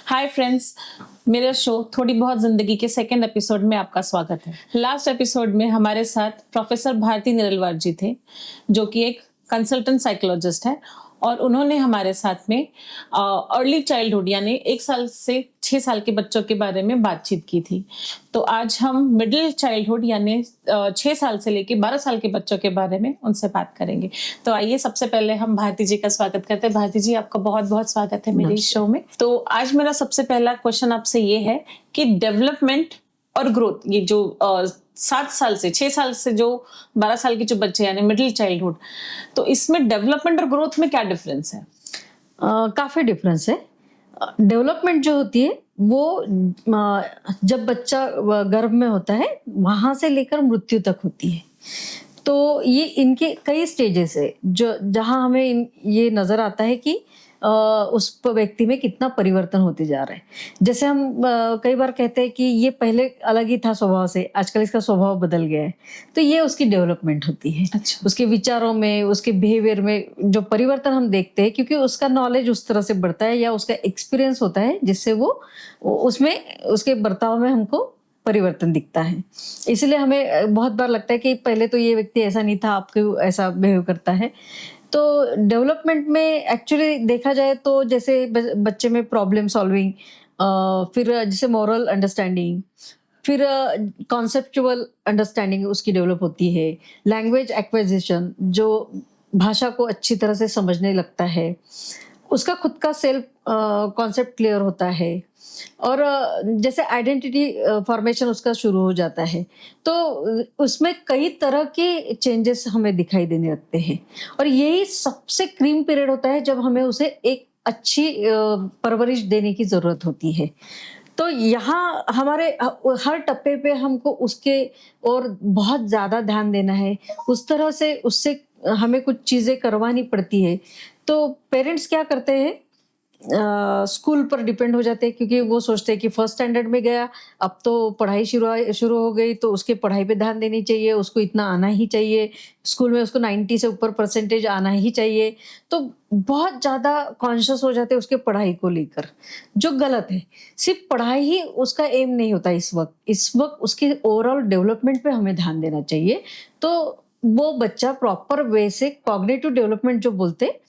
Hi friends, मेरा show थोड़ी बहुत जिंदगी के सेकंड एपिसोड में आपका स्वागत है। लास्ट एपिसोड में हमारे साथ प्रोफेसर भारती निरलवार जी थे, जो कि एक कंसल्टेंट साइकोलॉजिस्ट है और उन्होंने हमारे साथ में अर्ली चाइल्डहुड यानी 1 साल से 6 साल के बच्चों के बारे में बातचीत की थी। तो आज हम मिडिल चाइल्डहुड यानी 6 साल से लेके 12 साल के बच्चों के बारे में उनसे बात करेंगे। तो आइए सबसे पहले हम भारती जी का स्वागत करते हैं। भारती जी, आपका बहुत बहुत स्वागत है मेरे इस शो में। तो आज मेरा सबसे पहला क्वेश्चन आपसे ये है कि डेवलपमेंट और ग्रोथ, ये जो 7 साल से 6 साल से जो 12 साल के जो बच्चे यानी मिडिल चाइल्डहुड, तो इसमें डेवलपमेंट और ग्रोथ में क्या डिफरेंस है? काफी डिफरेंस है। डेवलपमेंट जो होती है वो जब बच्चा गर्भ में होता है वहां से लेकर मृत्यु तक होती है। तो ये इनके कई स्टेजेस है जो जहां हमें ये नजर आता है कि उस व्यक्ति में कितना परिवर्तन होते जा रहा है। जैसे हम कई बार कहते हैं कि ये पहले अलग ही था स्वभाव से, आजकल इसका स्वभाव बदल गया है। तो ये उसकी डेवलपमेंट होती है। अच्छा। उसके विचारों में, उसके बिहेवियर में जो परिवर्तन हम देखते हैं, क्योंकि उसका नॉलेज उस तरह से बढ़ता है या उसका एक्सपीरियंस होता है जिससे वो उसमें उसके बर्ताव में हमको परिवर्तन दिखता है। इसलिए हमें बहुत बार लगता है कि पहले तो ये व्यक्ति ऐसा नहीं था, आपको ऐसा बिहेव करता है। तो डेवलपमेंट में एक्चुअली देखा जाए तो जैसे बच्चे में प्रॉब्लम सॉल्विंग, फिर जैसे मॉरल अंडरस्टैंडिंग, फिर कॉन्सेप्चुअल अंडरस्टैंडिंग उसकी डेवलप होती है। लैंग्वेज एक्विजिशन, जो भाषा को अच्छी तरह से समझने लगता है। उसका खुद का सेल्फ कॉन्सेप्ट क्लियर होता है और जैसे आइडेंटिटी फॉर्मेशन उसका शुरू हो जाता है। तो उसमें कई तरह के चेंजेस हमें दिखाई देने लगते हैं और यही सबसे क्रीम पीरियड होता है जब हमें उसे एक अच्छी परवरिश देने की जरूरत होती है। तो यहाँ हमारे हर टप्पे पे हमको उसके और बहुत ज्यादा ध्यान देना है। उस तरह से उससे हमें कुछ चीजें करवानी पड़ती है। तो पेरेंट्स क्या करते हैं, स्कूल पर डिपेंड हो जाते हैं, क्योंकि वो सोचते हैं कि फर्स्ट स्टैंडर्ड में गया, अब तो पढ़ाई शुरू हो गई, तो उसके पढ़ाई पे ध्यान देनी चाहिए, उसको इतना आना ही चाहिए, स्कूल में उसको 90 से ऊपर परसेंटेज आना ही चाहिए। तो बहुत ज्यादा कॉन्शियस हो जाते हैं उसके पढ़ाई को लेकर, जो गलत है। सिर्फ पढ़ाई ही उसका एम नहीं होता। इस वक्त उसके ओवरऑल डेवलपमेंट पे हमें ध्यान देना चाहिए। तो वो बच्चा प्रॉपर वे से कॉग्निटिव डेवलपमेंट जो बोलते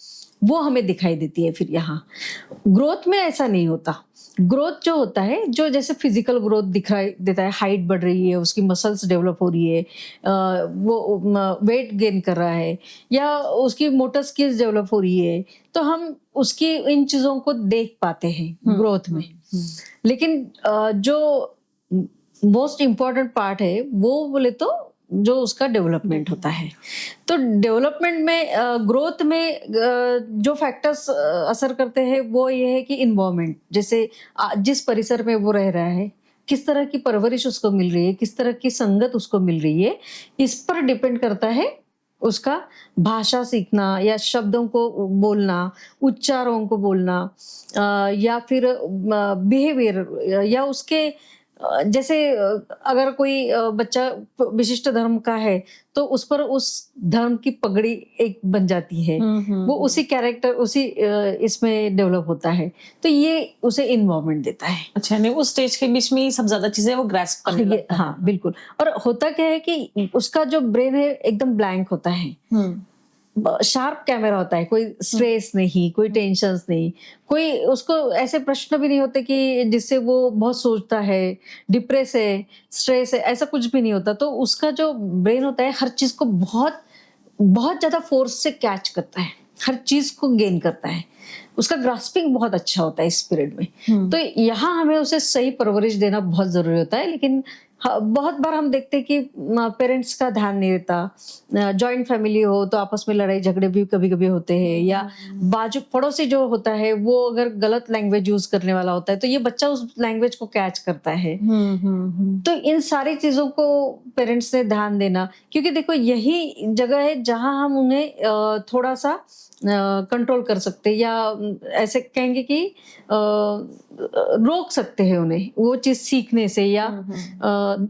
वो हमें दिखाई देती है। फिर यहाँ ग्रोथ में ऐसा नहीं होता। ग्रोथ जो होता है, जो जैसे फिजिकल ग्रोथ दिखाई देता है, हाइट बढ़ रही है, उसकी मसल्स डेवलप हो रही है, वो वेट गेन कर रहा है या उसकी मोटर स्किल्स डेवलप हो रही है, तो हम उसकी इन चीजों को देख पाते हैं ग्रोथ में। लेकिन जो मोस्ट इम्पॉर्टेंट पार्ट है वो बोले तो जो उसका डेवलपमेंट होता है। तो डेवलपमेंट में ग्रोथ में जो फैक्टर्स असर करते हैं वो ये है कि इन्वायरमेंट, जैसे जिस परिसर में वो रह रहा है, किस तरह की परवरिश उसको मिल रही है, किस तरह की संगत उसको मिल रही है, इस पर डिपेंड करता है उसका भाषा सीखना या शब्दों को बोलना, उच्चारों को बोलना, या फिर बिहेवियर या उसके जैसे अगर कोई बच्चा विशिष्ट धर्म का है तो उस पर उस धर्म की पगड़ी एक बन जाती है। वो उसी कैरेक्टर उसी इसमें डेवलप होता है। तो ये उसे इन्वॉल्वमेंट देता है। अच्छा, नहीं उस स्टेज के बीच में ये सब ज्यादा चीजें वो ग्रास्प करने लगता है। हाँ बिल्कुल। और होता क्या है कि उसका जो ब्रेन है एकदम ब्लैंक होता है, शार्प कैमरा होता है, कोई स्ट्रेस नहीं, कोई टेंशन नहीं, कोई उसको ऐसे प्रश्न भी नहीं होते कि जिससे वो बहुत सोचता है, डिप्रेस है, स्ट्रेस है, ऐसा कुछ भी नहीं होता। तो उसका जो ब्रेन होता है हर चीज को बहुत बहुत ज्यादा फोर्स से कैच करता है, हर चीज को गेन करता है। उसका ग्रास्पिंग बहुत अच्छा होता है इस पीरियड में। तो यहाँ हमें उसे सही परवरिश देना बहुत जरूरी होता है। लेकिन बहुत बार हम देखते हैं कि पेरेंट्स का ध्यान नहीं रहता। जॉइंट फैमिली हो तो आपस में लड़ाई झगड़े भी कभी कभी होते हैं, या बाजू पड़ोसी जो होता है वो अगर गलत लैंग्वेज यूज करने वाला होता है तो ये बच्चा उस लैंग्वेज को कैच करता है। तो इन सारी चीजों को पेरेंट्स ने ध्यान देना, क्योंकि देखो यही जगह है जहां हम उन्हें थोड़ा सा कंट्रोल कर सकते हैं, या ऐसे कहेंगे कि रोक सकते हैं उन्हें वो चीज सीखने से, या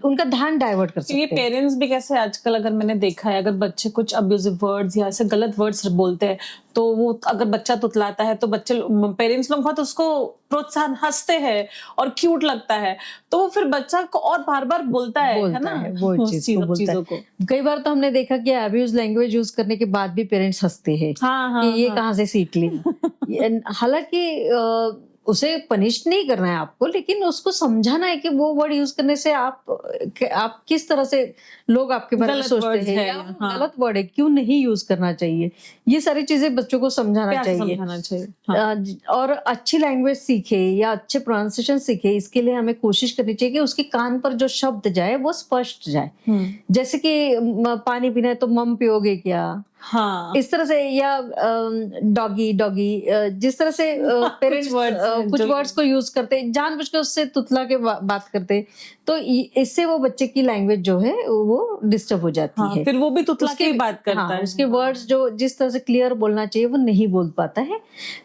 उनका ध्यान डाइवर्ट कर सकते हैं। ये पेरेंट्स भी कैसे आजकल अगर मैंने देखा है, अगर बच्चे कुछ अब्यूजिव वर्ड्स या ऐसे गलत वर्ड्स बोलते हैं तो वो अगर बच्चा तुतलाता है तो बच्चे पेरेंट्स लोग बहुत उसको प्रोत्साहन, हंसते हैं और क्यूट लगता है, तो वो फिर बच्चा को और बार बार बोलता है ना, वो उस चीज को बोलता चीजों है। को। कई बार तो हमने देखा कि अब्यूज लैंग्वेज यूज करने के बाद भी पेरेंट्स हंसते हैं हाँ कि हाँ ये हाँ। कहाँ से सीख ली। हालांकि उसे पनिश नहीं करना है आपको, लेकिन उसको समझाना है कि वो वर्ड यूज करने से आप किस तरह से लोग आपके बारे में गलत सोचते वर्ड्स हैं, है, या वो हाँ। गलत वर्ड है, क्यों नहीं यूज करना चाहिए। ये सारी चीजें बच्चों को समझाना प्यार से चाहिए। समझाना चाहिए, हाँ। और अच्छी लैंग्वेज सीखे या अच्छे प्रोनाउंसिएशन सीखे, इसके लिए हमें कोशिश करनी चाहिए कि उसके कान पर जो शब्द जाए वो स्पष्ट जाए। जैसे कि पानी पीना है तो मम पियोगे क्या, हाँ, इस तरह से, या डॉगी डॉगी, जिस तरह से पेरेंट्स कुछ वर्ड्स को यूज करते, जानबूझ के उससे तुतला के बात करते, तो इससे वो बच्चे की लैंग्वेज जो है वो डिस्टर्ब हो जाती हाँ, है। फिर वो भी तुतला की बात करता हाँ, है। उसके वर्ड्स जो जिस तरह से क्लियर बोलना चाहिए वो नहीं बोल पाता है।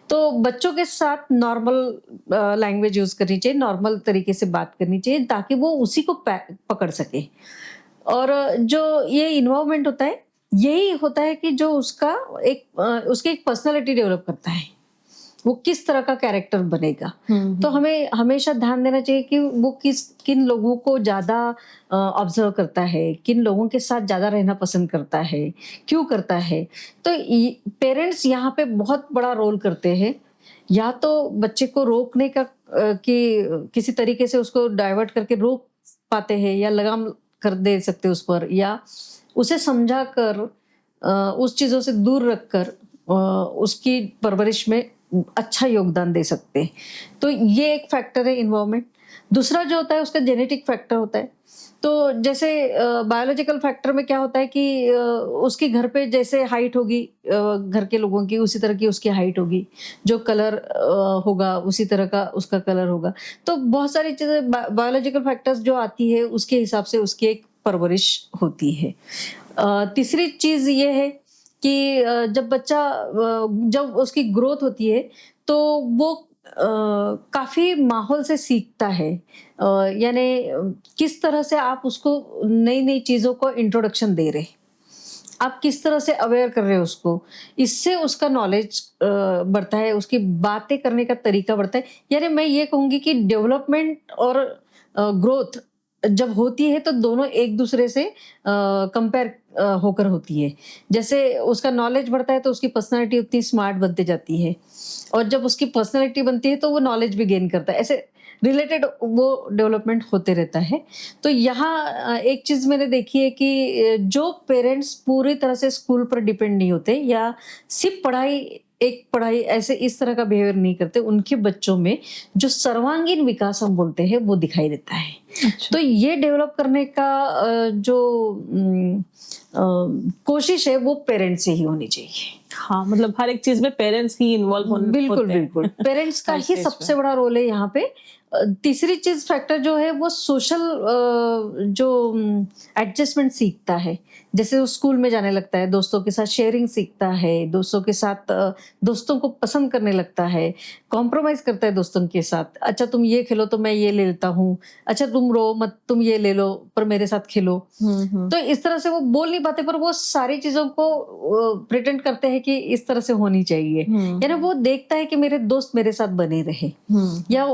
तो बच्चों के साथ नॉर्मल लैंग्वेज यूज करनी चाहिए, नॉर्मल तरीके से बात करनी चाहिए, ताकि वो उसी को पकड़ सके। और जो ये इन्वॉल्वमेंट होता है, यही होता है कि जो उसकी एक पर्सनालिटी डेवलप करता है, वो किस तरह का कैरेक्टर बनेगा। तो हमें हमेशा ध्यान देना चाहिए कि वो किन लोगों को ज्यादा ऑब्जर्व करता है, किन लोगों के साथ ज्यादा रहना पसंद करता है, क्यों करता है। तो पेरेंट्स यहाँ पे बहुत बड़ा रोल करते हैं। या तो बच्चे को रोकने का कि किसी तरीके से उसको डाइवर्ट करके रोक पाते हैं, या लगाम कर दे सकते उस पर, या उसे समझा कर उस चीजों से दूर रखकर उसकी परवरिश में अच्छा योगदान दे सकते हैं। तो ये एक फैक्टर है इन्वॉल्वमेंट। दूसरा जो होता है उसका जेनेटिक फैक्टर होता है। तो जैसे बायोलॉजिकल फैक्टर में क्या होता है कि उसके घर पे जैसे हाइट होगी घर के लोगों की, उसी तरह की उसकी हाइट होगी, जो कलर होगा उसी तरह का उसका कलर होगा। तो बहुत सारी चीजें बायोलॉजिकल फैक्टर्स जो आती है उसके हिसाब से उसकी एक परवरिश होती है। तीसरी चीज ये है कि जब उसकी ग्रोथ होती है तो वो काफी माहौल से सीखता है। यानी किस तरह से आप उसको नई नई चीजों को इंट्रोडक्शन दे रहे, आप किस तरह से अवेयर कर रहे हो उसको, इससे उसका नॉलेज बढ़ता है, उसकी बातें करने का तरीका बढ़ता है। यानी मैं ये कहूंगी कि डेवलपमेंट और ग्रोथ जब होती है तो दोनों एक दूसरे से कंपेयर होकर होती है। जैसे उसका नॉलेज बढ़ता है तो उसकी पर्सनालिटी उतनी स्मार्ट बनती जाती है, और जब उसकी पर्सनालिटी बनती है तो वो नॉलेज भी गेन करता है। ऐसे रिलेटेड वो डेवलपमेंट होते रहता है। तो यहाँ एक चीज मैंने देखी है कि जो पेरेंट्स पूरी तरह से स्कूल पर डिपेंड नहीं होते, या सिर्फ पढ़ाई ऐसे इस तरह का बिहेवियर नहीं करते, उनके बच्चों में जो सर्वांगीण विकास हम बोलते हैं वो दिखाई देता है। अच्छा। तो ये डेवलप करने का जो कोशिश है वो पेरेंट्स से ही होनी चाहिए। हाँ, मतलब हर एक चीज में पेरेंट्स ही इन्वॉल्व होते हैं। बिल्कुल पेरेंट्स का ही सबसे बड़ा रोल है यहाँ पे। तीसरी चीज फैक्टर जो है वो सोशल जो एडजस्टमेंट सीखता है। जैसे वो स्कूल में जाने लगता है, दोस्तों के साथ शेयरिंग सीखता है, दोस्तों के साथ दोस्तों को पसंद करने लगता है, कॉम्प्रोमाइज करता है दोस्तों के साथ। अच्छा तुम ये खेलो तो मैं ये ले लेता हूँ, अच्छा तुम रो मत, तुम ये ले लो पर मेरे साथ खेलो। तो इस तरह से वो बोल नहीं पाते पर वो सारी चीजों को प्रिटेंड करते हैं कि इस तरह से होनी चाहिए। यानी वो देखता है कि मेरे दोस्त मेरे साथ बने रहे, या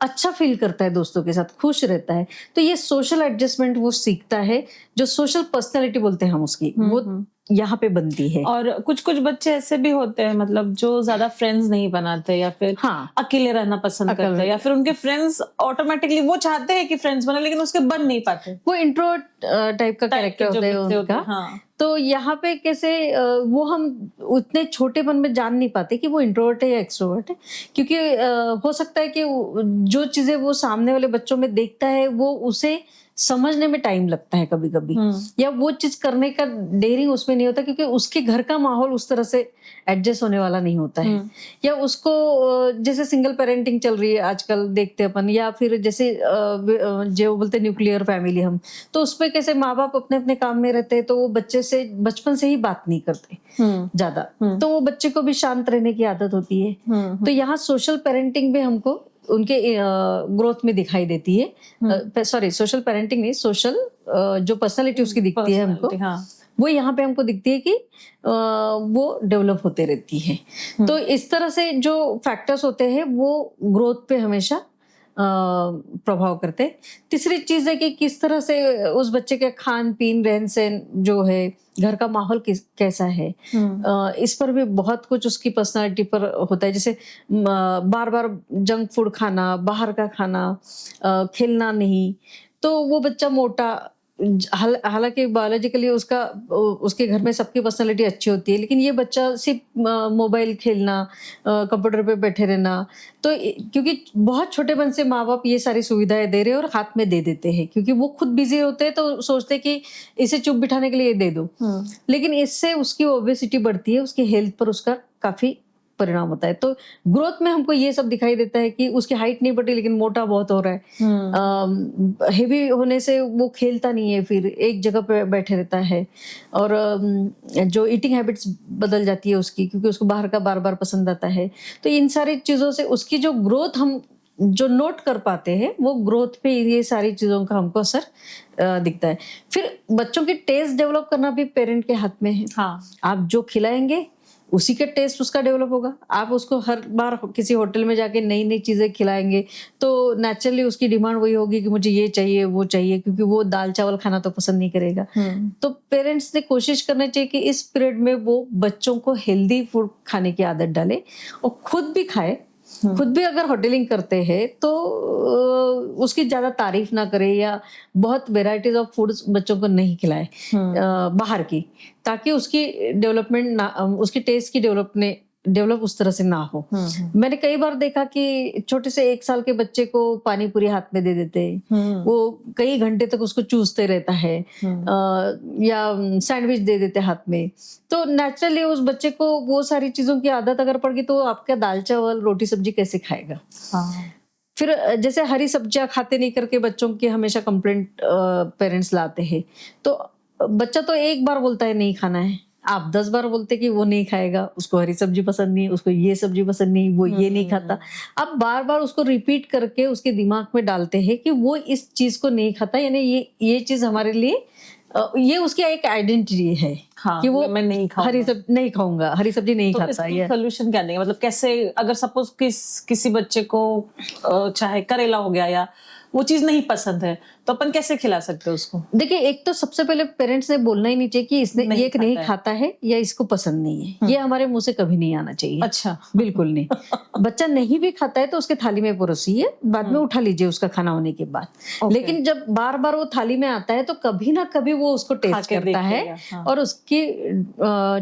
अच्छा फील करता है, दोस्तों के साथ खुश रहता है। तो ये सोशल एडजस्टमेंट वो सीखता है, जो सोशल पर्सनालिटी बोलते हैं हम उसकी, वो यहाँ पे बनती है। और कुछ कुछ बच्चे ऐसे भी होते हैं, मतलब जो ज्यादा फ्रेंड्स नहीं बनाते, या फिर अकेले रहना पसंद करते हैं, या फिर उनके फ्रेंड्स ऑटोमेटिकली वो चाहते हैं कि फ्रेंड्स बने लेकिन उसके बन नहीं पाते, वो इंट्रोवर्ट टाइप का कैरेक्टर होता है उनका। हाँ। तो यहाँ पे कैसे वो हम उतने छोटेपन में जान नहीं पाते कि वो इंट्रोवर्ट है या एक्सट्रोवर्ट है, क्योंकि हो सकता है कि जो चीजें वो सामने वाले बच्चों में देखता है वो उसे समझने में टाइम लगता है कभी कभी, या वो चीज करने का डेयरिंग उसमें नहीं होता, क्योंकि उसके घर का माहौल उस तरह से एडजस्ट होने वाला नहीं होता है। या उसको जैसे सिंगल पेरेंटिंग चल रही है आजकल देखते अपन, या फिर जैसे जो बोलते न्यूक्लियर फैमिली हम, तो उसमें कैसे माँ बाप अपने अपने काम में रहते हैं, तो वो बच्चे से बचपन से ही बात नहीं करते ज्यादा, तो वो बच्चे को भी शांत रहने की आदत होती है। तो यहाँ सोशल पेरेंटिंग भी हमको उनके ग्रोथ में दिखाई देती है। सॉरी, सोशल पेरेंटिंग नहीं, सोशल जो पर्सनालिटी उसकी दिखती है हमको, वो यहाँ पे हमको दिखती है कि वो डेवलप होते रहती है। तो इस तरह से जो फैक्टर्स होते हैं वो ग्रोथ पे हमेशा प्रभाव करते हैं। तीसरी चीज है कि किस तरह से उस बच्चे के खान पीन रहन सहन जो है, घर का माहौल कैसा है, इस पर भी बहुत कुछ उसकी पर्सनालिटी पर होता है। जैसे बार बार जंक फूड खाना, बाहर का खाना, खेलना नहीं, तो वो बच्चा मोटा, हालांकि बायोलॉजिकली उसके घर में सबकी पर्सनालिटी अच्छी होती है, लेकिन ये बच्चा सिर्फ मोबाइल खेलना, कंप्यूटर पे बैठे रहना, तो क्योंकि बहुत छोटेपन से माँ बाप ये सारी सुविधाएं दे रहे हैं और हाथ में दे देते हैं, क्योंकि वो खुद बिजी होते हैं तो सोचते हैं कि इसे चुप बिठाने के लिए ये दे दो, लेकिन इससे उसकी ओबेसिटी बढ़ती है, उसकी हेल्थ पर उसका काफी परिणाम होता है। तो ग्रोथ में हमको ये सब दिखाई देता है कि उसकी हाइट नहीं बढ़ी लेकिन मोटा बहुत हो रहा है, हेवी होने से वो खेलता नहीं है, फिर एक जगह पे बैठे रहता है, और जो ईटिंग हैबिट्स बदल जाती है उसकी, क्योंकि उसको बाहर का बार बार पसंद आता है। तो इन सारी चीजों से उसकी जो ग्रोथ हम जो नोट कर पाते हैं, वो ग्रोथ पे ये सारी चीजों का हमको असर दिखता है। फिर बच्चों की टेस्ट डेवलप करना भी पेरेंट के हाथ में है। हाँ। आप जो खिलाएंगे उसी का टेस्ट उसका डेवलप होगा। आप उसको हर बार किसी होटल में जाके नई नई चीजें खिलाएंगे तो नेचुरली उसकी डिमांड वही होगी कि मुझे ये चाहिए वो चाहिए, क्योंकि वो दाल चावल खाना तो पसंद नहीं करेगा। तो पेरेंट्स ने कोशिश करना चाहिए कि इस पीरियड में वो बच्चों को हेल्दी फूड खाने की आदत डाले और खुद भी खाए। खुद भी अगर होटलिंग करते हैं तो उसकी ज्यादा तारीफ ना करे या बहुत वेराइटीज ऑफ फूड्स बच्चों को नहीं खिलाए बाहर की, ताकि उसकी डेवलपमेंट ना, उसकी टेस्ट की डेवलप उस तरह से ना हो। मैंने कई बार देखा कि छोटे से 1 साल के बच्चे को पानी पूरी हाथ में दे देते हैं, वो कई घंटे तक उसको चूसते रहता है, या सैंडविच दे देते हाथ में। तो नेचुरली उस बच्चे को वो सारी चीजों की आदत अगर पड़ गई तो आपका दाल चावल रोटी सब्जी कैसे खाएगा। फिर जैसे हरी सब्जियां खाते नहीं करके बच्चों की हमेशा कंप्लेंट पेरेंट्स लाते हैं, तो बच्चा तो एक बार बोलता है नहीं खाना है, आप 10 बार बोलते कि वो नहीं खाएगा, उसको हरी सब्जी पसंद नहीं, उसको ये सब्जी पसंद नहीं, वो ये नहीं खाता। आप बार बार उसको रिपीट करके उसके दिमाग में डालते हैं कि वो इस चीज को नहीं खाता, यानी ये चीज हमारे लिए ये उसकी एक आइडेंटिटी है। हाँ, कि वो मैं नहीं खाऊंगा, नहीं खाऊंगा, हरी सब्जी नहीं तो खाता। ये सोल्यूशन क्या देंगे? मतलब कैसे, अगर सपोज किसी बच्चे को चाहे करेला हो गया या वो चीज नहीं पसंद है, तो अपन कैसे खिला सकते हैं उसको? देखिए, एक तो सबसे पहले पेरेंट्स ने बोलना ही नहीं चाहिए कि इसने ये नहीं खाता है या इसको पसंद नहीं है। ये हमारे मुंह से कभी नहीं आना चाहिए। अच्छा। बिल्कुल नहीं। बच्चा नहीं भी खाता है तो उसके थाली में परोसिए, बाद में उठा लीजिए उसका खाना होने के बाद। लेकिन जब बार बार वो थाली में आता है तो कभी ना कभी वो उसको टेस्ट करता है और उसकी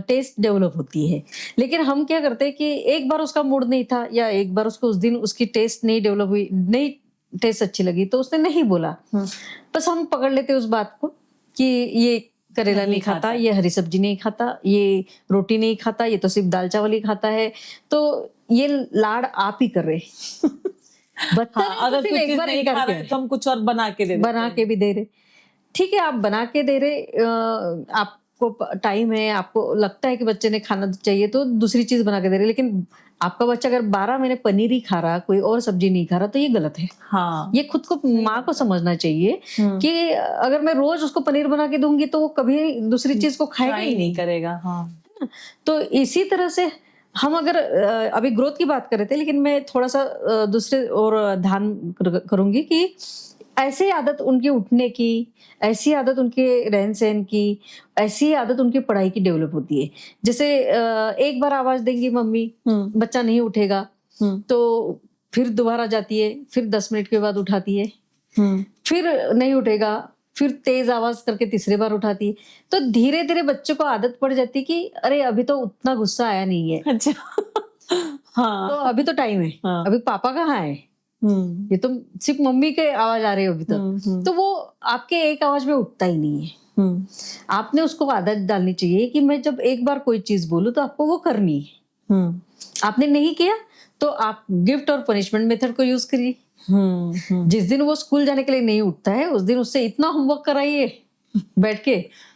टेस्ट डेवलप होती है। लेकिन हम क्या करते हैं कि एक बार उसका मूड नहीं था या एक बार उसको उस दिन उसकी टेस्ट नहीं डेवलप हुई, नहीं टेस्ट अच्छी लगी, तो उसने नहीं बोला, बस हम पकड़ लेते उस बात को कि ये करेला नहीं खाता, ये हरी सब्जी नहीं खाता, ये रोटी नहीं खाता, ये तो सिर्फ दाल चावल ही खाता है। तो ये लाड आप ही कर रहे बच्चा अगर कुछ चीज नहीं खा रहे तो हम कुछ और बना के भी दे रहे। ठीक है, आप बना के दे रहे, आपको टाइम है, आपको लगता है कि बच्चे ने खाना चाहिए तो दूसरी चीज बना के दे रहे, लेकिन आपका बच्चा अगर 12 महीने पनीर ही खा रहा, कोई और सब्जी नहीं खा रहा, तो ये गलत है। हाँ। ये खुद को माँ को समझना चाहिए कि अगर मैं रोज उसको पनीर बना के दूंगी तो वो कभी दूसरी चीज को खाएगा ही नहीं करेगा। हाँ। तो इसी तरह से हम अगर अभी ग्रोथ की बात कर रहे थे, लेकिन मैं थोड़ा सा दूसरे और ध्यान करूंगी कि ऐसी आदत उनकी उठने की, ऐसी आदत उनके रहन सहन की, ऐसी आदत उनकी पढ़ाई की डेवलप होती है। जैसे एक बार आवाज देंगी मम्मी, बच्चा नहीं उठेगा, तो फिर दोबारा जाती है, फिर 10 मिनट के बाद उठाती है, फिर नहीं उठेगा, फिर तेज आवाज करके तीसरी बार उठाती है। तो धीरे धीरे बच्चों को आदत पड़ जाती है कि अरे अभी तो उतना गुस्सा आया नहीं है। अच्छा। हाँ। तो अभी तो टाइम है। हाँ। अभी पापा कहाँ है, ये तो सिर्फ मम्मी के आवाज आ रही है अभी तो वो आपके एक आवाज में उठता ही नहीं है। आपने उसको आदत डालनी चाहिए कि मैं जब एक बार कोई चीज बोलूं तो आपको वो करनी है। आपने नहीं किया तो आप गिफ्ट और पनिशमेंट मेथड को यूज करिए। जिस दिन वो स्कूल जाने के लिए नहीं उठता है उस दिन उससे इतना होमवर्क कराइए बैठ के,